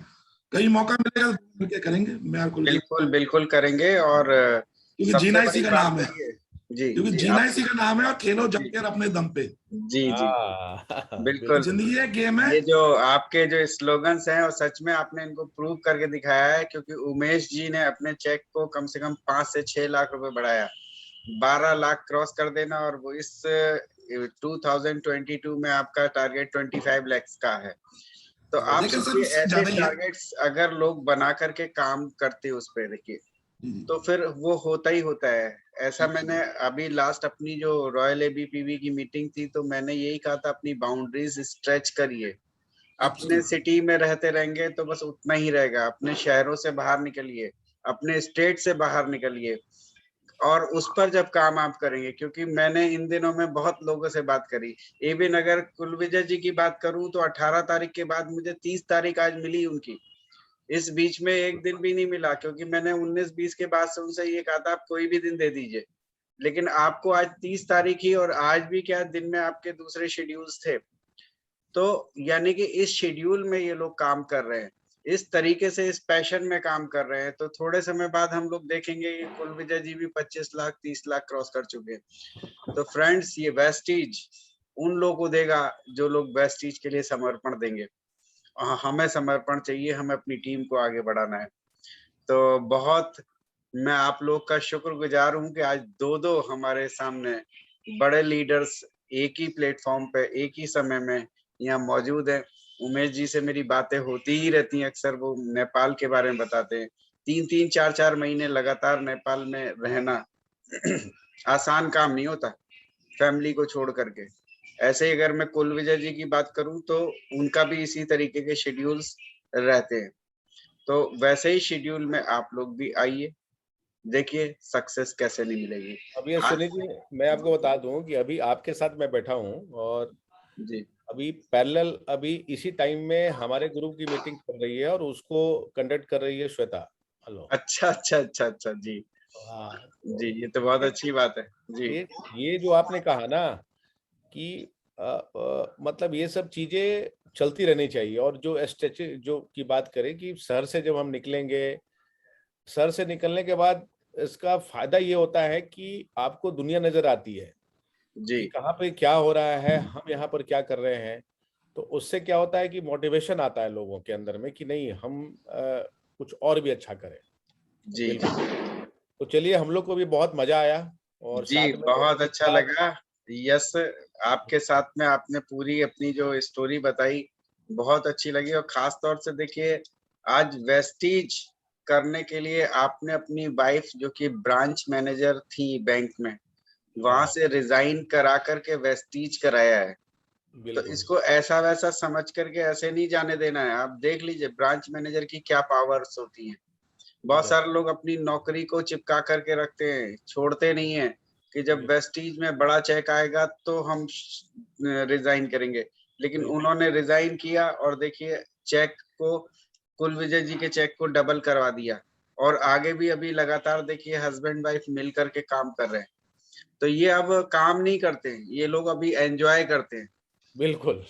कहीं मौका मिलेगा तो मिलकर करेंगे। मैं बिल्कुल करेंगे, और क्योंकि जीना इसी का नाम है जी, क्योंकि जीना इसी का नाम है, और खेलो जमकर अपने दम पे। जी जी बिल्कुल, जिंदगी है, गेम है। ये जो आपके जो स्लोगन्स हैं और सच में आपने इनको प्रूव करके दिखाया है, क्योंकि उमेश जी ने अपने चेक को कम से कम 5 से 6 लाख रुपए बढ़ाया, 12 लाख क्रॉस कर देना, और वो इस 2022 में आपका टारगेट 25 लाख का है। तो आप सोचिए ऐसे टारगेट्स अगर लोग बना करके काम करते उस पे, देखिए तो फिर वो होता ही होता है। ऐसा मैंने अभी लास्ट अपनी जो रॉयल एबीपीवी की मीटिंग थी, तो मैंने यही कहा था अपनी बाउंड्रीज स्ट्रेच करिए। अपने सिटी में रहते रहेंगे तो बस उतना ही रहेगा, अपने शहरों से बाहर निकलिए, अपने स्टेट से बाहर निकलिए, और उस पर जब काम आप करेंगे, क्योंकि मैंने इन दिनों में बहुत लोगों से बात करी। इवन अगर कुलविजय जी की बात करूं तो 18 तारीख के बाद मुझे 30 तारीख आज मिली उनकी, इस बीच में एक दिन भी नहीं मिला, क्योंकि मैंने 19-20 के बाद से उनसे ये कहा था आप कोई भी दिन दे दीजिए, लेकिन आपको आज 30 तारीख ही, और आज भी क्या दिन में आपके दूसरे शेड्यूल्स थे। तो यानी कि इस शेड्यूल में ये लोग काम कर रहे हैं, इस तरीके से इस पैशन में काम कर रहे हैं, तो थोड़े समय बाद हम लोग देखेंगे कि कुलविजय जी भी 25 लाख 30 लाख क्रॉस कर चुके हैं। तो फ्रेंड्स, ये वेस्टीज उन लोगों को देगा जो लोग वेस्टीज के लिए समर्पण देंगे। हमें समर्पण चाहिए, हमें अपनी टीम को आगे बढ़ाना है। तो बहुत मैं आप लोग का शुक्रगुजार हूं कि आज दो हमारे सामने बड़े लीडर्स एक ही प्लेटफॉर्म पे एक ही समय में यहाँ मौजूद है। उमेश जी से मेरी बातें होती ही रहती हैं, अक्सर वो नेपाल के बारे में बताते हैं। 3-3, 4-4 महीने लगातार नेपाल में रहना आसान काम नहीं होता, फैमिली को छोड़ करके। ऐसे ही अगर मैं कुलविजय जी की बात करूं तो उनका भी इसी तरीके के शेड्यूल्स रहते हैं। तो वैसे ही शेड्यूल में आप लोग भी आइए, देखिए सक्सेस कैसे नहीं मिलेगी। अभी सुनील जी, मैं आपको बता दूं कि अभी आपके साथ मैं बैठा हूं, और जी अभी पैरेलल अभी इसी टाइम में हमारे ग्रुप की मीटिंग चल रही है, और उसको कंडक्ट कर रही है श्वेता। हेलो। अच्छा जी। हाँ जी, ये तो बहुत अच्छी बात है जी। ये जो आपने कहा ना कि मतलब ये सब चीजें चलती रहनी चाहिए, और जो स्ट्रेच जो की बात करें कि शहर से जब हम निकलेंगे, शहर से निकलने के बाद इसका फायदा ये होता है कि आपको दुनिया नजर आती है जी कि कहाँ पे क्या हो रहा है, हम यहाँ पर क्या कर रहे हैं। तो उससे क्या होता है कि मोटिवेशन आता है लोगों के अंदर में कि नहीं, हम कुछ और भी अच्छा करें। जी बिल्कुल। तो चलिए, हम लोग को भी बहुत मजा आया, और जी, साथ में बहुत अच्छा लगा। यस, आपके साथ में आपने पूरी अपनी जो स्टोरी बताई बहुत अच्छी लगी, और खास तौर से देखिए आज वेस्टीज करने के लिए आपने अपनी वाइफ जो कि ब्रांच मैनेजर थी बैंक में, वहां से रिजाइन करा करके वेस्टीज कराया है। तो इसको ऐसा वैसा समझ करके ऐसे नहीं जाने देना है। आप देख लीजिए ब्रांच मैनेजर की क्या पावर्स होती हैं। बहुत सारे लोग अपनी नौकरी को चिपका करके रखते हैं, छोड़ते नहीं है कि जब वेस्टीज में बड़ा चेक आएगा तो हम रिजाइन करेंगे, लेकिन उन्होंने रिजाइन किया और देखिए चेक को, कुलविजय जी के चेक को डबल करवा दिया, और आगे भी अभी लगातार देखिए हस्बैंड वाइफ मिल करके काम कर रहे हैं। तो ये अब काम नहीं करते हैं, ये लोग अभी एंजॉय करते हैं। बिल्कुल,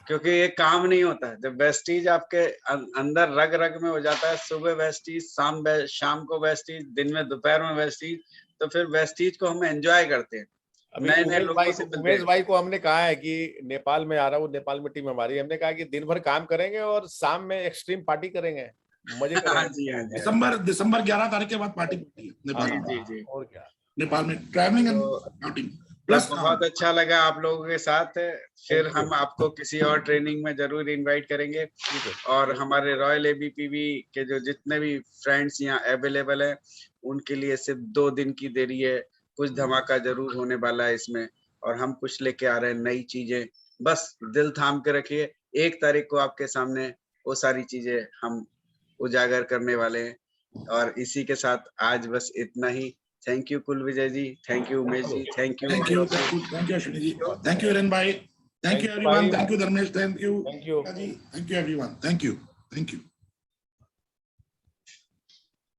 क्योंकि ये काम नहीं होता है। जब वेस्टीज आपके अंदर रग रग में हो जाता है, सुबह वेस्टीज, शाम को वेस्टीज, दिन में दोपहर में वेस्टीज, तो फिर वेस्टीज को हम एंजॉय करते हैं, नए नए लोगों से मिलते उमेश हैं। भाई को हमने कहा है कि नेपाल में आ रहा हूँ, नेपाल में टीम हमारी, हमने कहा कि दिन भर काम करेंगे और शाम में एक्सट्रीम पार्टी करेंगे। मजे हाँ जी, हाँ जी। दिसंबर 11 तारीख के बाद पार्टी है नेपाल में। जी, जी। और क्या, नेपाल में ट्रैवलिंग एंड आउटिंग प्लस। बहुत अच्छा लगा आप लोगों के साथ। फिर हम आपको किसी और ट्रेनिंग में जरूर इनवाइट करेंगे। और हमारे रॉयल एबीपीवी के जो जितने भी फ्रेंड्स यहाँ अवेलेबल हैं, उनके लिए सिर्फ 2 दिन की देरी है। कुछ धमाका जरूर होने वाला है इसमें, और हम कुछ लेके आ रहे हैं नई चीजें। बस दिल थाम के रखिए, 1 तारीख को आपके सामने वो सारी चीजें हम उजागर करने वाले हैं। और इसी के साथ आज बस इतना ही। Thank you Kulvijay ji, thank you Umesh ji, thank you Ashwini ji, thank you Hiren bhai, thank you everyone, thank you Dharmesh, thank you thank you everyone, thank you.